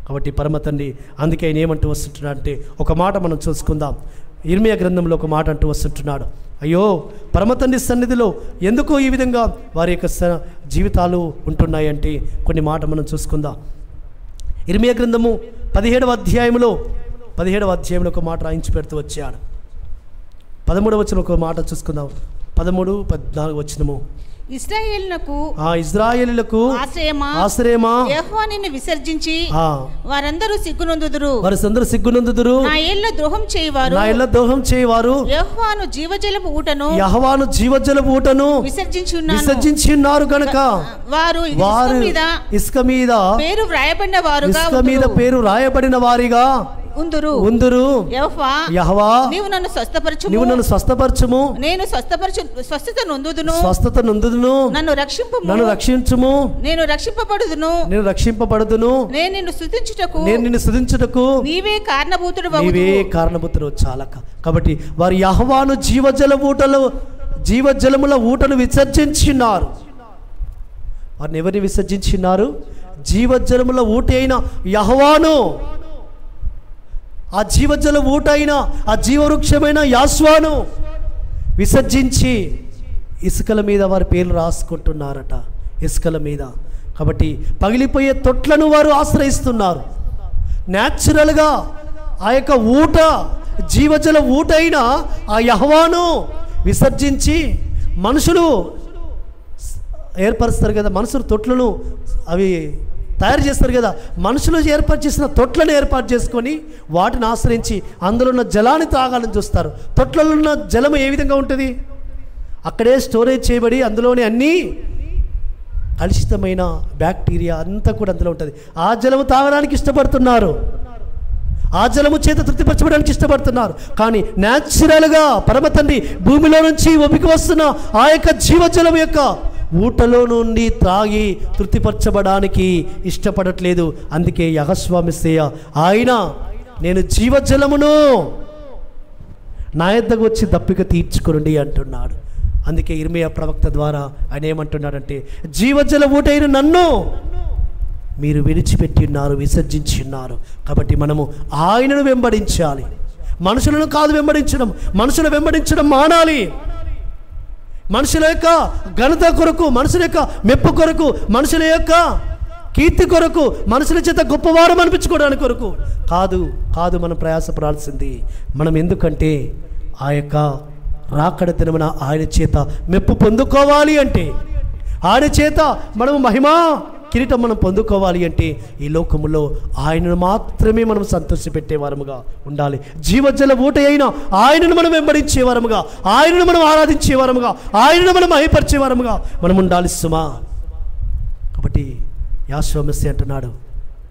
కాబట్టి పరమతండ్రి అందుకే ఆయన ఏమంటూ వస్తుంటున్నాడు అంటే, ఒక మాట మనం చూసుకుందాం. ఇర్మియా గ్రంథంలో ఒక మాట అంటూ వస్తుంటున్నాడు, అయ్యో పరమతండ్రి సన్నిధిలో ఎందుకు ఈ విధంగా వారి యొక్క జీవితాలు ఉంటున్నాయంటే కొన్ని మాట మనం చూసుకుందాం. ఇర్మియా గ్రంథము 17వ అధ్యాయంలో ఒక మాట రాయించి పెడుతూ వచ్చాడు. 13వ వచనం ఒక మాట చూసుకుందాం. 13, 14 వచనము, ఇశ్రాయేలులకు ఆశ్రయమా యెహోవా నిన్ను విసర్జించి వారందరూ సిగ్గునందుదురు. నా యేళ్ళ ద్రోహం చేయవారు యెహోవాను జీవజలపు ఊటను విసర్జించి ఉన్నారు గనుక వారు ఇసుక మీద పేరు వ్రాయబడిన వారిగా ఉందురు. యెహోవా నీవు నన్ను స్వస్థపరచుము, నేను స్వస్థత నొందుదును, నన్ను రక్షించుము, నేను రక్షింపబడుదును, నేను నిన్ను స్తుతించుటకు నీవే కారణభూతుడు. చాలా కాబట్టి వారు యెహోవాను జీవజలముల ఊటను విసర్జించినారు. వారిని ఎవరిని విసర్జించినారు? జీవజలముల ఊట అయిన యెహోవాను, ఆ జీవజల ఊట అయిన ఆ జీవవృక్షమైన యాశ్వాను విసర్జించి ఇసుకల మీద వారి పేర్లు రాసుకుంటున్నారట, ఇసుకల మీద. కాబట్టి పగిలిపోయే తొట్లను వారు ఆశ్రయిస్తున్నారు. న్యాచురల్గా ఆ యొక్క ఊట, జీవజల ఊట అయిన ఆ యెహోవాను విసర్జించి మనుషులు ఏర్పరుస్తారు కదా, మనుషులు తొట్లను అవి తయారు చేస్తారు కదా, మనుషులు ఏర్పాటు చేసిన తొట్లను ఏర్పాటు చేసుకొని వాటిని ఆశ్రయించి అందులో ఉన్న జలాన్ని తాగాలని చూస్తారు. తొట్లలో ఉన్న జలము ఏ విధంగా ఉంటుంది? అక్కడే స్టోరేజ్ చేయబడి అందులోనే అన్నీ కలుషితమైన బ్యాక్టీరియా అంతా కూడా అందులో ఉంటుంది. ఆ జలము తాగడానికి ఇష్టపడుతున్నారు, ఆ జలము చేత తృప్తిపరచబడడానికి ఇష్టపడుతున్నారు. కానీ న్యాచురల్గా పరమ తండ్రి భూమిలో నుంచి ఒప్పికి వస్తున్న ఆ యొక్క జీవజలం యొక్క ఊటలో నుండి త్రాగి తృప్తిపరచబడానికి ఇష్టపడట్లేదు. అందుకే యెహోవా మెస్సీయ ఆయన నేను జీవజలమును నా యొద్దకు వచ్చి దప్పిక తీర్చుకోండి అంటున్నాడు. అందుకే ఇర్మియా ప్రవక్త ద్వారా ఆయన ఏమంటున్నాడంటే, జీవజల ఊటైన నన్ను మీరు విడిచిపెట్టి ఉన్నారు, విసర్జించి ఉన్నారు. కాబట్టి మనము ఆయనను వెంబడించాలి, మనుషులను కాదు వెంబడించడం. మనుషులు వెంబడించడం మానాలి. మనుషుల యొక్క ఘనత కొరకు, మనుషుల యొక్క మెప్పు కొరకు, మనుషుల యొక్క కీర్తి కొరకు, మనుషుల చేత గొప్పవారం అనిపించుకోవడానికి కొరకు కాదు మనం ప్రయాసపడాల్సింది. మనం ఎందుకంటే ఆ యొక్క రాకడ దినమున ఆయన చేత మెప్పు పొందుకోవాలి అంటే, ఆయన చేత మనము మహిమా కిరీటం మనం పొందుకోవాలి అంటే ఈ లోకములో ఆయనను మాత్రమే మనం సంతోషపెట్టేవారముగా ఉండాలి. జీవజల ఊట అయిన ఆయనను మనం వెంబడించేవారముగా, ఆయనను మనం ఆరాధించేవారముగా, ఆయనను మనం మహిమపరిచేవారముగా మనం ఉండాలి సుమా. కాబట్టి యెహోవా మెస్సీయ అంటున్నాడు,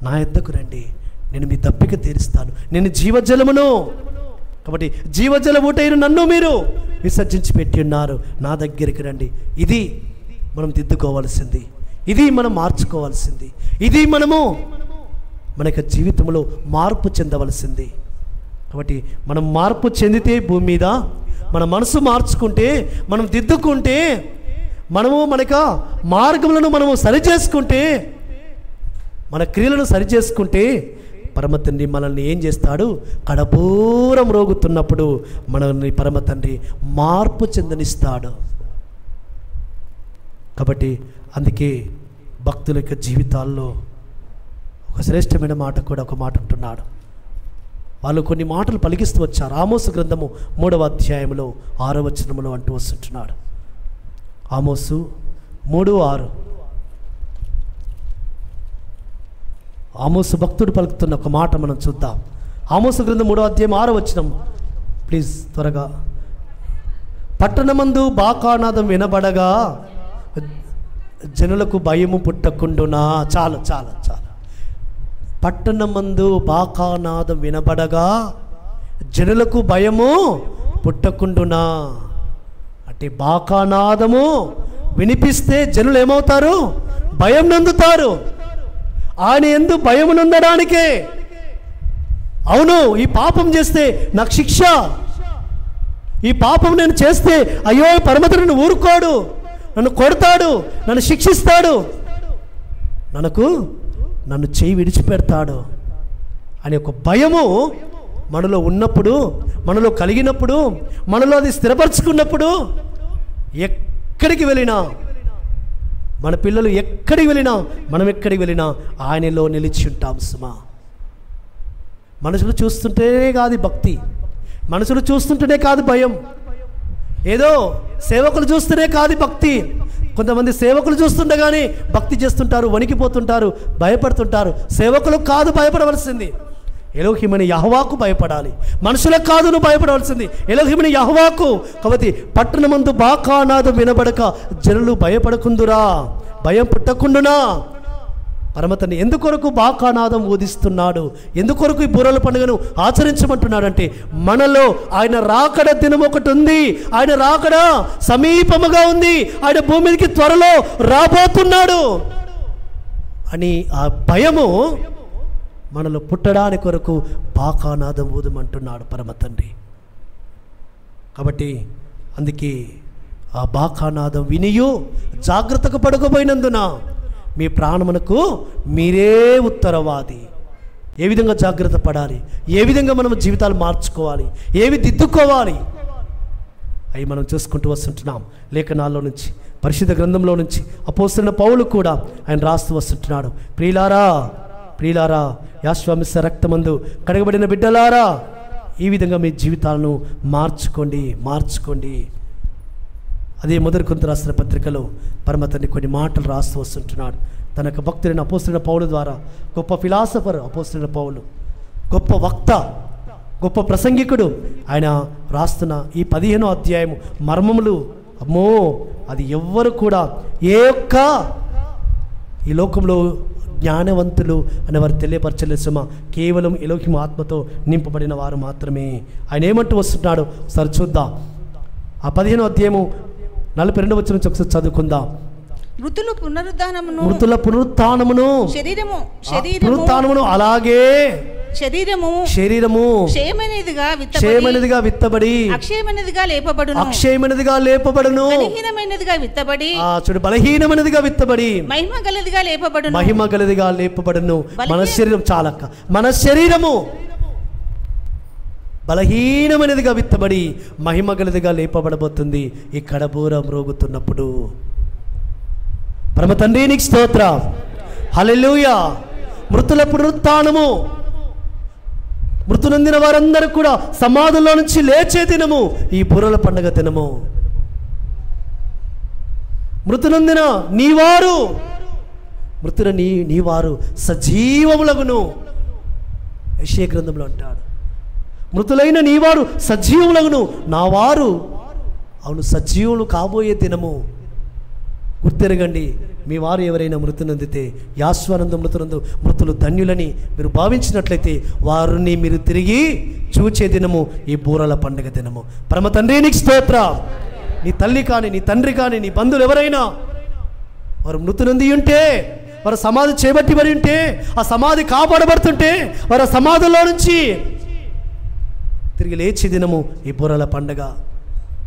నా యొద్దకు రండి, నేను మీ దప్పిక తీరుస్తాను, నేను జీవజలమును. కాబట్టి జీవజల ఊటైన నన్ను మీరు విసర్జించి పెట్టి ఉన్నారు, నా దగ్గరికి రండి. ఇది మనం దిద్దుకోవాల్సింది, ఇది మనం మార్చుకోవాల్సింది, ఇది మనము మన యొక్క జీవితంలో మార్పు చెందవలసింది. కాబట్టి మనం మార్పు చెందితే భూమి మీద మన మనసు మార్చుకుంటే, మనం దిద్దుకుంటే, మనము మన యొక్క మార్గములను మనము సరిచేసుకుంటే, మన క్రియలను సరిచేసుకుంటే పరమ తండ్రి మనల్ని ఏం చేస్తాడు? కడపూరం రోగుతున్నప్పుడు మనల్ని పరమ తండ్రి మార్పు చెందనిస్తాడు. కాబట్టి అందుకే భక్తుల యొక్క జీవితాల్లో ఒక శ్రేష్టమైన మాట కూడా ఒక మాట ఉంటున్నాడు. వాళ్ళు కొన్ని మాటలు పలికిస్తూ వచ్చారు. ఆమోసు గ్రంథము 3వ అధ్యాయంలో 6వ వచనములో అంటూ వస్తుంటున్నాడు. ఆమోసు 3:6. ఆమోసు భక్తుడు పలుకుతున్న ఒక మాట మనం చూద్దాం. ఆమోసు గ్రంథం 3వ అధ్యాయం 6వ వచనం. ప్లీజ్ త్వరగా. పట్టణమందు బాకానాదం వినబడగా జనులకు భయము పుట్టకుండునా. చాలు. పట్టణమందు బాకానాదం వినబడగా జనులకు భయము పుట్టకుండునా. అంటే బాకానాదము వినిపిస్తే జనులు ఏమవుతారు? భయం నందుతారు. ఆయన యందు భయము నందడానికే. అవును, ఈ పాపం చేస్తే నాకు శిక్ష, ఈ పాపం నేను చేస్తే అయ్యో పరమతండ్రి ఊరుకోడు, నన్ను కొడతాడు, నన్ను శిక్షిస్తాడు, నన్ను చేయి విడిచిపెడతాడు అనే ఒక భయము మనలో ఉన్నప్పుడు, మనలో కలిగినప్పుడు, మనలో అది స్థిరపరచుకున్నప్పుడు ఎక్కడికి వెళ్ళినా, మన పిల్లలు ఎక్కడికి వెళ్ళినా, మనం ఎక్కడికి వెళ్ళినా ఆయనలో నిలిచి ఉంటాం సుమా. మనుషులు చూస్తుంటేనే కాదు భక్తి, మనుషులు చూస్తుంటేనే కాదు భయం, ఏదో సేవకులు చూస్తేనే కాదు భక్తి. కొంతమంది సేవకులు చూస్తుండగానే భక్తి చేస్తుంటారు, వణికిపోతుంటారు, భయపడుతుంటారు. సేవకులకు కాదు భయపడవలసింది, ఎలోహిమని యెహోవాకు భయపడాలి. మనుషులకు కాదు నువ్వు భయపడవలసింది, ఎలోహిమని యెహోవాకు. కాబట్టి పట్టణమందు బాకానాదం వినబడక జనులు భయపడకుందురా, భయం పుట్టకుండునా. పరమతని ఎందుకొరకు బాకానాదం ఊదిస్తున్నాడు, ఎందుకొరకు ఈ బూరల పండుగను ఆచరించమంటున్నాడంటే మనలో ఆయన రాకడ దినం ఒకటి ఉంది, ఆయన రాకడ సమీపముగా ఉంది, ఆయన భూమి మీదకి త్వరలో రాబోతున్నాడు అని ఆ భయము మనలో పుట్టడానికి కొరకు బాకానాదం ఊదమంటున్నాడు పరమతండ్రి. కాబట్టి అందుకే ఆ బాకానాదం వినియు జాగ్రత్తకు పడకపోయినందున మీ ప్రాణమునకు మీరే ఉత్తరవాది. ఏ విధంగా జాగ్రత్త పడాలి, ఏ విధంగా మనం జీవితాలు మార్చుకోవాలి, ఏవి దిద్దుకోవాలి అవి మనం చూసుకుంటూ వస్తుంటున్నాం. లేఖనాల్లో నుంచి, పరిశుద్ధ గ్రంథంలో నుంచి అపోస్తలుడైన పౌలు కూడా ఆయన రాస్తూ వస్తుంటున్నాడు. ప్రియులారా యెహోవా మెస్సీయ రక్తమందు కడగబడిన బిడ్డలారా, ఈ విధంగా మీ జీవితాలను మార్చుకోండి. అదే మొదటి కొరింథీ రాసిన పత్రికలో పరమతండ్రి కొన్ని మాటలు రాస్తూ వస్తుంటున్నాడు. తన యొక్క భక్తులైన అపోస్తలుడైన పౌలు ద్వారా, గొప్ప ఫిలాసఫర్ అపోస్తలుడైన పౌలు, గొప్ప వక్త, గొప్ప ప్రసంగికుడు, ఆయన రాస్తున్న ఈ 15వ అధ్యాయం మర్మములు, అమ్మో అది ఎవ్వరు కూడా ఏ ఒక్క ఈ లోకంలో జ్ఞానవంతులు అని వారు తెలియపరచలేదు సుమా. కేవలం ఎలోహిం ఆత్మతో నింపబడిన వారు మాత్రమే. ఆయన ఏమంటూ వస్తున్నాడు సరి చూద్దాం. ఆ 15వ అధ్యాయము 42వ వచనం నుంచి ఒకసారి చదువుకుందాం. మృతుల పునరుత్థానమును పునరుత్థానమును అలాగే శరీరము క్షేమమైనదిగా విత్తబడి అక్షయమైనదిగా లేపబడును. చూడు, బలహీనమైనదిగా విత్తబడి మహిమ గలదిగా లేపబడును. మన శరీరం చాలక్క, మన శరీరము బలహీనమైనదిగా విత్తబడి మహిమ గలదిగా లేపబడబోతుంది ఈ కడబూర మ్రోగుతున్నప్పుడు. పరమ తండ్రి నీకు స్తోత్రం, హల్లెలూయా. మృతుల పునరుత్థానము, మృతు నొందిన వారందరూ కూడా సమాధుల్లో నుంచి లేచే దినము ఈ బూరల పండుగ దినము. మృతు నొందిన నీవారు, మృతుల నీవారు సజీవములగును. యెషయా గ్రంథంలో అంటాడు, మృతులైన నీవారు సజీవులగును, నా వారు అవును సజీవులు కాబోయే దినము. గుర్తెరగండి, మీ వారు ఎవరైనా మృతి నొందితే యాశ్వానంద మృతులు ధన్యులని మీరు భావించినట్లయితే వారిని మీరు తిరిగి చూచే దినము ఈ బూరల పండుగ దినము. పరమ తండ్రి నీకు స్తోత్రం. నీ తల్లి కానీ, నీ తండ్రి కానీ, నీ బంధువులు ఎవరైనా వారు మృతి నొంది ఉంటే, వారు సమాధి చేపట్టిబడి ఉంటే, ఆ సమాధి కాపాడబడుతుంటే వారు సమాధుల్లో నుంచి తిరిగి లేచే దినము ఈ బూరల పండుగ.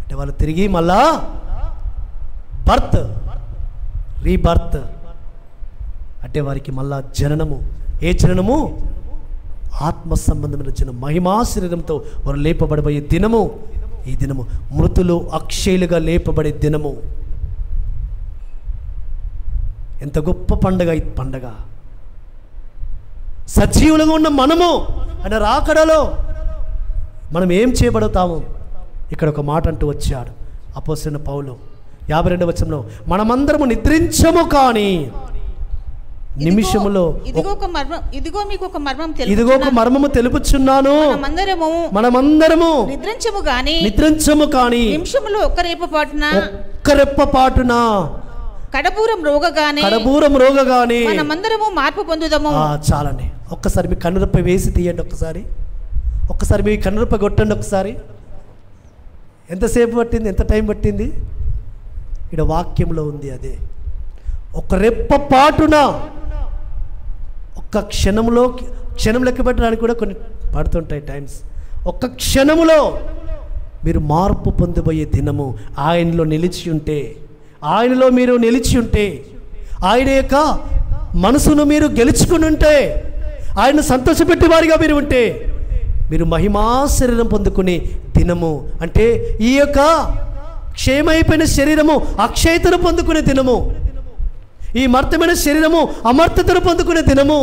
అంటే వాళ్ళు తిరిగి మళ్ళా రీబర్త్ అంటే వారికి మళ్ళా జననము. ఏ జననము? ఆత్మ సంబంధమైన జనం, మహిమా శరీరంతో వారు లేపబడబోయే దినము ఈ దినము. మృతులు అక్షయులుగా లేపబడే దినము. ఎంత గొప్ప పండగ ఈ పండగ. సజీవులుగా ఉన్న మనము ఆయన రాకడలో మనం ఏం చేయబడతాము? ఇక్కడ ఒక మాట అంటూ వచ్చాడు అపోస్తలుడైన పౌలు 52వ వచనంలో, మనమందరము నిద్రించము కానీ నిమిషములో ఇదిగో మీకు ఒక మర్మము తెలుపుచున్నాను, మనమందరము నిద్రించము కానీ నిమిషములో ఒక్క రెప్పపాటున కడబూరం రోగగానే మనమందరము మార్పు పొందుదాము. చాలండి, ఒక్కసారి మీ కన్నురప్ప వేసి తీయండి, ఒక్కసారి మీ కన్నురప్ప కొట్టండి ఒకసారి. ఎంతసేపు పట్టింది? ఎంత టైం పట్టింది? ఇక్కడ వాక్యంలో ఉంది అదే. ఒక రెప్పపాటున, ఒక్క క్షణం లెక్క పెట్టడానికి కూడా కొన్ని పడుతుంటాయి టైమ్స్. ఒక్క క్షణములో మీరు మార్పు పొందబోయే దినము. ఆయనలో నిలిచి ఉంటే, ఆయనలో మీరు నిలిచి ఉంటే, ఆయన యొక్క మనసును మీరు గెలుచుకుని ఉంటే, ఆయన సంతోషపెట్టే వారిగా మీరు ఉంటే, మీరు మహిమా శరీరం పొందుకునే దినము. అంటే ఈ యొక్క క్షయమైపోయిన శరీరము అక్షయతను పొందుకునే దినము, ఈ మర్తమైన శరీరము అమర్తతను పొందుకునే దినము,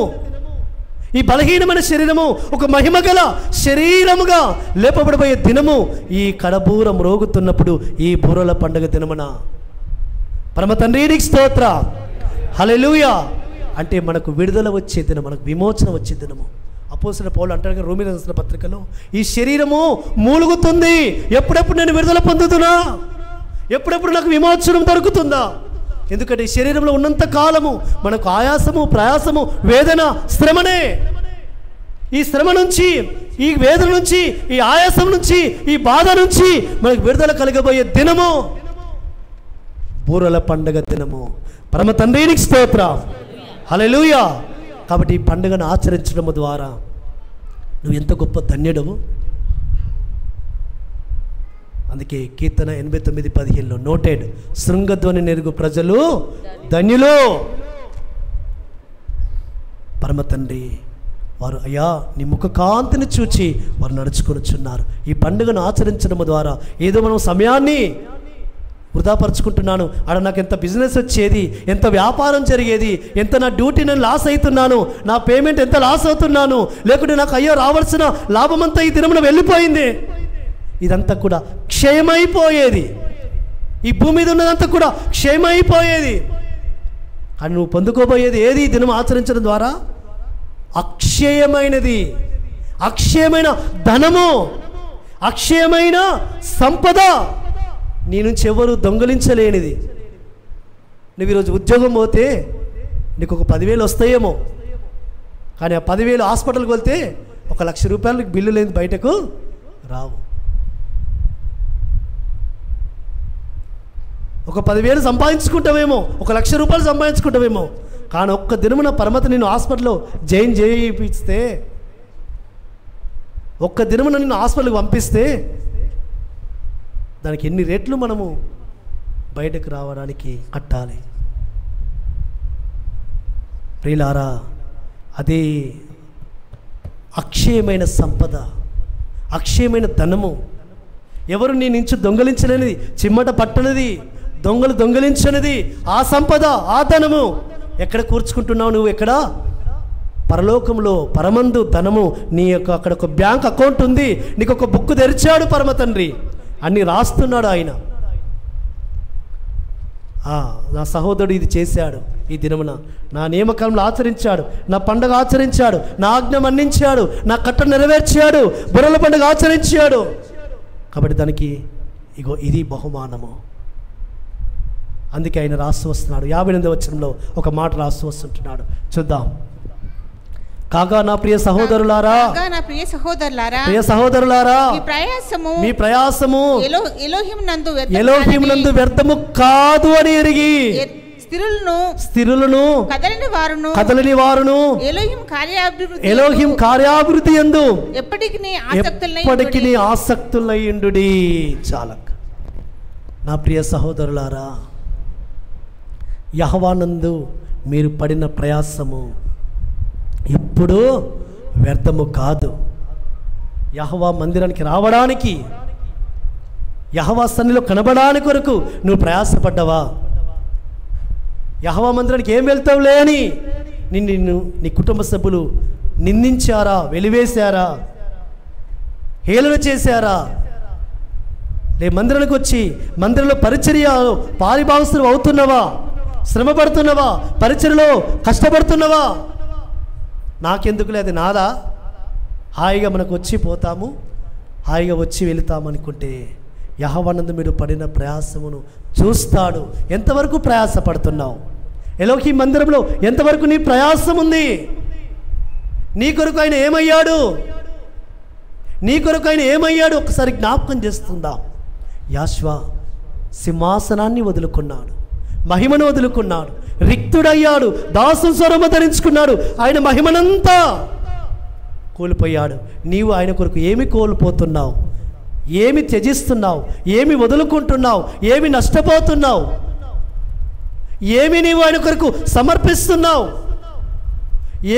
ఈ బలహీనమైన శరీరము ఒక మహిమగల శరీరముగా లేపబడబోయే దినము ఈ కడబూర మ్రోగుతున్నప్పుడు ఈ బూరల పండుగ దినమున. పరమ తండ్రి నీకు స్తోత్రం, హల్లెలూయా. అంటే మనకు విడుదల వచ్చే దినం, మనకు విమోచన వచ్చే దినము. అపోస్తలుడైన పౌలు అంటాడు రోమీయులకు రాసిన పత్రికలో, ఈ శరీరము మూలుగుతుంది, ఎప్పుడెప్పుడు నేను విడుదల పొందుతున్నా, ఎప్పుడెప్పుడు నాకు విమోచనం దొరుకుతుందా? ఎందుకంటే ఈ శరీరంలో ఉన్నంత కాలము మనకు ఆయాసము, ప్రయాసము, వేదన, శ్రమనే. ఈ శ్రమ నుంచి, ఈ వేదన నుంచి, ఈ ఆయాసం నుంచి, ఈ బాధ నుంచి మనకు విడుదల కలగబోయే దినము బూరల పండుగ దినము. పరమ తండ్రి నీకు స్తోత్రం, హల్లెలూయా. కాబట్టి ఈ పండుగను ఆచరించడం ద్వారా నువ్వు ఎంత గొప్ప ధన్యుడవు. అందుకే కీర్తన 89:15లో నోటెడ్, శృంగధ్వని నెరుగు ప్రజలు ధన్యులు. పరమ తండ్రి వారు అయ్యా నీ ముఖ కాంతిని చూచి వారు నడుచుకొనుచున్నారు. ఈ పండుగను ఆచరించడం ద్వారా ఏదో మనం సమయాన్ని వృధాపరుచుకుంటున్నాను, ఆడ నాకు ఎంత బిజినెస్ వచ్చేది, ఎంత వ్యాపారం జరిగేది, ఎంత నా డ్యూటీ నేను లాస్ అవుతున్నాను, నా పేమెంట్ ఎంత లాస్ అవుతున్నాను, లేకుంటే నాకు అయ్యో రావాల్సిన లాభమంతా ఈ దినమున వెళ్ళిపోయింది. ఇదంతా కూడా క్షయమైపోయేది, ఈ భూమి మీద ఉన్నదంతా కూడా క్షయమైపోయేది. కానీ నువ్వు పొందుకోబోయేది ఏది? ఈ దినం ఆచరించడం ద్వారా అక్షయమైనది, అక్షయమైన ధనము, అక్షయమైన సంపద నీ నుంచి ఎవరు దొంగలించలేనిది. నువ్వు ఈరోజు ఉద్యోగం పోతే నీకు ఒక 10,000 వస్తాయేమో, కానీ ఆ 10,000 హాస్పిటల్కి వెళ్తే 1,00,000 రూపాయలు బిల్లు లేని బయటకు రావు. ఒక 10,000 సంపాదించుకుంటావేమో, 1,00,000 రూపాయలు సంపాదించుకుంటావేమో, కానీ ఒక్క దినమున పరమత నిన్ను హాస్పిటల్లో జాయిన్ చేయిస్తే, ఒక్క దినమున నిన్ను హాస్పిటల్కి పంపిస్తే దానికి ఎన్ని రేట్లు మనము బయటకు రావడానికి కట్టాలి. ప్రియులారా, అదే అక్షయమైన సంపద, అక్షయమైన ధనము. ఎవరు నీ నుంచి దొంగలించలేనిది, చిమ్మట పట్టనిది, దొంగలు దొంగలించనిది ఆ సంపద, ఆ ధనము ఎక్కడ కూర్చుకుంటున్నావు నువ్వు? ఎక్కడ? పరలోకంలో, పరమందు ధనము. నీ యొక్క అక్కడ ఒక బ్యాంక్ అకౌంట్ ఉంది, నీకు ఒక బుక్ తెరిచాడు పరమ తండ్రి, అన్నీ రాస్తున్నాడు ఆయన. నా సహోదరుడు ఇది చేశాడు, ఈ దినమున నా నియమకాలంలో ఆచరించాడు, నా పండుగ ఆచరించాడు, నా ఆజ్ఞ మన్నించాడు, నా కట్ట నెరవేర్చాడు, బుర్రల పండుగ ఆచరించాడు, కాబట్టి దానికి ఇగో ఇది బహుమానము. అందుకే ఆయన రాస్తూ వస్తున్నాడు. 58వ వచనంలో ఒక మాట రాస్తూ వస్తుంటున్నాడు, చూద్దాం. కాగా నా ప్రియ సహోదరులారా, ప్రియ సహోదరులారా, మీ ప్రయాసము ఎలోహిం నందు వ్యర్థము కాదు అని ఎరిగి స్థిరులను కదలని వారును ఎలోహిం కార్యాభివృద్ధి యందు ఎప్పటికీ ఆసక్తులయ్యుండుడి. చాలక నా ప్రియ సహోదరులారా, యెహోవానందు మీరు పడిన ప్రయాసము ఎప్పుడూ వ్యర్థము కాదు. యెహోవా మందిరానికి రావడానికి, యెహోవా సన్నిధిలో కనబడడానికి కొరకు నువ్వు ప్రయాసపడ్డావా? యెహోవా మందిరానికి ఏం వెళ్తావులే అని నిన్ను నీ కుటుంబ సభ్యులు నిందించారా, వెలివేశారా, హేళన చేశారా? మందిరానికి వచ్చి మందిరంలో పరిచర్యలో పారిభాగస్తులు అవుతున్నావా? శ్రమ పడుతున్నావా? పరిచర్యలో కష్టపడుతున్నావా? నాకెందుకు లేదు, నాదా, హాయిగా మనకు వచ్చి పోతాము, హాయిగా వచ్చి వెళుతాము అనుకుంటే యెహోవానందు మీరు పడిన ప్రయాసమును చూస్తాడు. ఎంతవరకు ప్రయాసపడుతున్నావు? ఎలోహీం మందిరంలో ఎంతవరకు నీ ప్రయాసం ఉంది? నీ కొరకు ఆయన ఏమయ్యాడు? నీ కొరకు ఆయన ఏమయ్యాడు? ఒకసారి జ్ఞాపకం చేస్తుందా? యాష్వా సింహాసనాన్ని వదులుకున్నాడు, మహిమను వదులుకున్నాడు, రిక్తుడయ్యాడు, దాసుని స్వరము ధరించుకున్నాడు, ఆయన మహిమనంతా కోల్పోయాడు. నీవు ఆయన కొరకు ఏమి కోల్పోతున్నావు? ఏమి త్యజిస్తున్నావు? ఏమి వదులుకుంటున్నావు? ఏమి నష్టపోతున్నావు? ఏమి నీవు ఆయన కొరకు సమర్పిస్తున్నావు?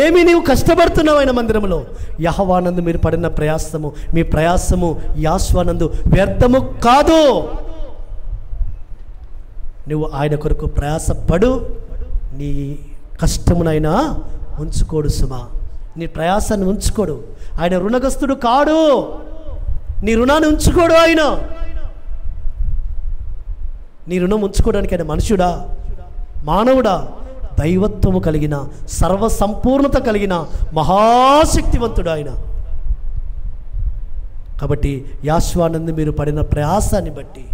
ఏమి నీవు కష్టపడుతున్నావు ఆయన మందిరంలో? యెహోవానందు మీరు పడిన ప్రయాసము, మీ ప్రయాసము యాష్వానందు వ్యర్థము కాదు. నువ్వు ఆయన కొరకు ప్రయాసపడు, నీ కష్టమునైనా ఉంచుకోడు సుమా, నీ ప్రయాసాన్ని ఉంచుకోడు. ఆయన రుణగ్రస్తుడు కాడు, నీ రుణాన్ని ఉంచుకోడు. ఆయన నీ రుణం ఉంచుకోవడానికి ఆయన మనుషుడా, మానవుడా? దైవత్వము కలిగిన, సర్వసంపూర్ణత కలిగిన మహాశక్తివంతుడు ఆయన. కాబట్టి యాష్వానందు మీరు పడిన ప్రయాసాన్ని బట్టి,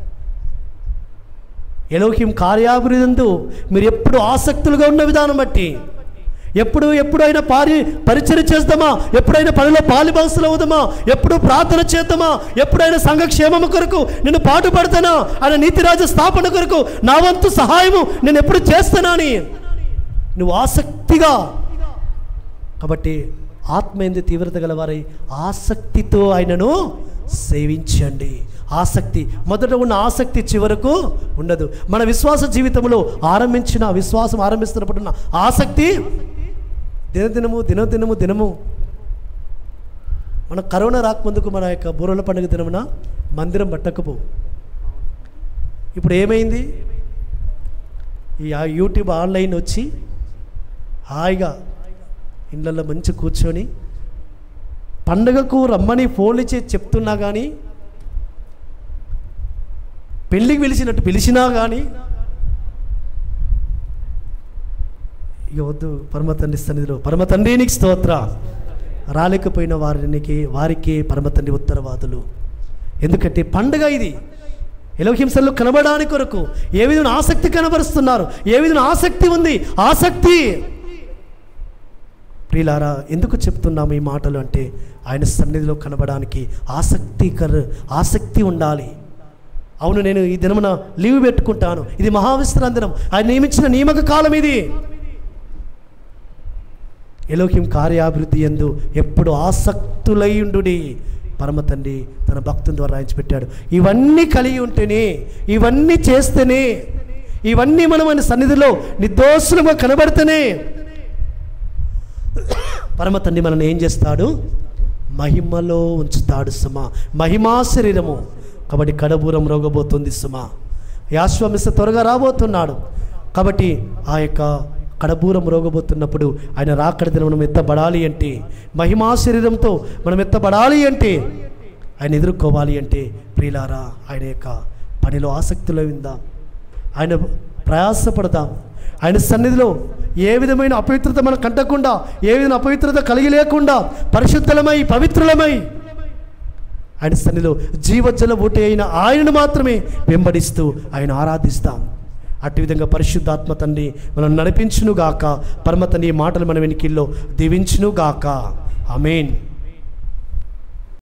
ఎలోహీం కార్యాభివృద్ధి మీరు ఎప్పుడు ఆసక్తులుగా ఉన్న విధానం బట్టి, ఎప్పుడైనా పరిచర్య చేద్దామా, ఎప్పుడైనా పనిలో పాలిభాగస్తులు అవుదామా, ఎప్పుడు ప్రార్థన చేద్దామా, ఎప్పుడైనా సంఘక్షేమము కొరకు నేను పాటుపడతానా, ఆయన నీతిరాజ్య స్థాపన కొరకు నా వంతు సహాయము నేను ఎప్పుడు చేస్తానా అని నువ్వు ఆసక్తిగా. కాబట్టి ఆత్మయందు తీవ్రత గలవారై ఆసక్తితో ఆయనను సేవించండి. ఆసక్తి, మొదట ఉన్న ఆసక్తి చివరకు ఉండదు. మన విశ్వాస జీవితంలో విశ్వాసం ఆరంభిస్తున్నప్పుడు ఆసక్తి దినదినము. మన కరోనా రాకముందుకు మన యొక్క బూరల పండుగ దినమున మందిరం పట్టకపో. ఇప్పుడు ఏమైంది? ఈ యూట్యూబ్ ఆన్లైన్ వచ్చి హాయిగా ఇళ్ళల్లో మంచి కూర్చొని పండుగకు రమ్మని ఫోన్లు చేసి చెప్తున్నా కానీ, పెళ్ళికి పిలిచినట్టు పిలిచినా కానీ ఇక వద్దు. పరమ తండ్రి సన్నిధిలో, పరమ తండ్రి నీకు స్తోత్ర, రాలేకపోయిన వారికి పరమ తండ్రి ఉత్తరవాదులు. ఎందుకంటే పండుగ ఇది, ఎలోహింసల్లో కనబడడానికి కొరకు ఏ విధమైన ఆసక్తి కనబరుస్తున్నారు, ఏ విధమైన ఆసక్తి ఉంది. ఆసక్తి ప్రియులారా, ఎందుకు చెప్తున్నాము ఈ మాటలు అంటే ఆయన సన్నిధిలో కనబడడానికి ఆసక్తి ఉండాలి. అవును, నేను ఈ దినమున లీవ్ పెట్టుకుంటాను, ఇది మహావిశ్రాంతి దినం, ఆయన నియమించిన నియామక కాలం ఇది. ఎలోహిం కార్యాభివృద్ధి యందు ఎప్పుడు ఆసక్తులైయుండుడి పరమ తండ్రి తన భక్తుల ద్వారా రాయించి పెట్టాడు. ఇవన్నీ కలిగి ఉంటేనే, ఇవన్నీ చేస్తేనే, ఇవన్నీ మనం ఆయన సన్నిధిలో నిర్దోషులుగా కనబడితేనే పరమ తండ్రి మనల్ని ఏం చేస్తాడు? మహిమలో ఉంచుతాడు సుమా. మహిమా శరీరము. కాబట్టి కడబూరం రోగబోతుంది సుమా. యాశ్వమిస్త త్వరగా రాబోతున్నాడు. కాబట్టి ఆ యొక్క కడబూరం రోగబోతున్నప్పుడు ఆయన రాకడ దినం మనం ఎత్తబడాలి అంటే, మహిమా శరీరంతో మనం ఎత్తబడాలి అంటే, ఆయన ఎదుర్కోవాలి అంటే ప్రియులారా, ఆయన యొక్క పనిలో ఆసక్తిలో ఉందాం, ఆయన ప్రయాసపడదాం. ఆయన సన్నిధిలో ఏ విధమైన అపవిత్రత మనకు కంటకుండా, ఏ విధమైన అపవిత్రత కలిగి లేకుండా పరిశుద్ధులమై పవిత్రులమై ఆయన సన్నిధిలో జీవజల ఊటి అయిన ఆయనను మాత్రమే వెంబడిస్తూ ఆయన ఆరాధిస్తాం. అట్టి విధంగా పరిశుద్ధాత్మ తండ్రి మనం నడిపించునుగాక. పరమ తండ్రి ఈ మాటలు మన వెనుకల్లో దీవించునుగాక. ఆమేన్.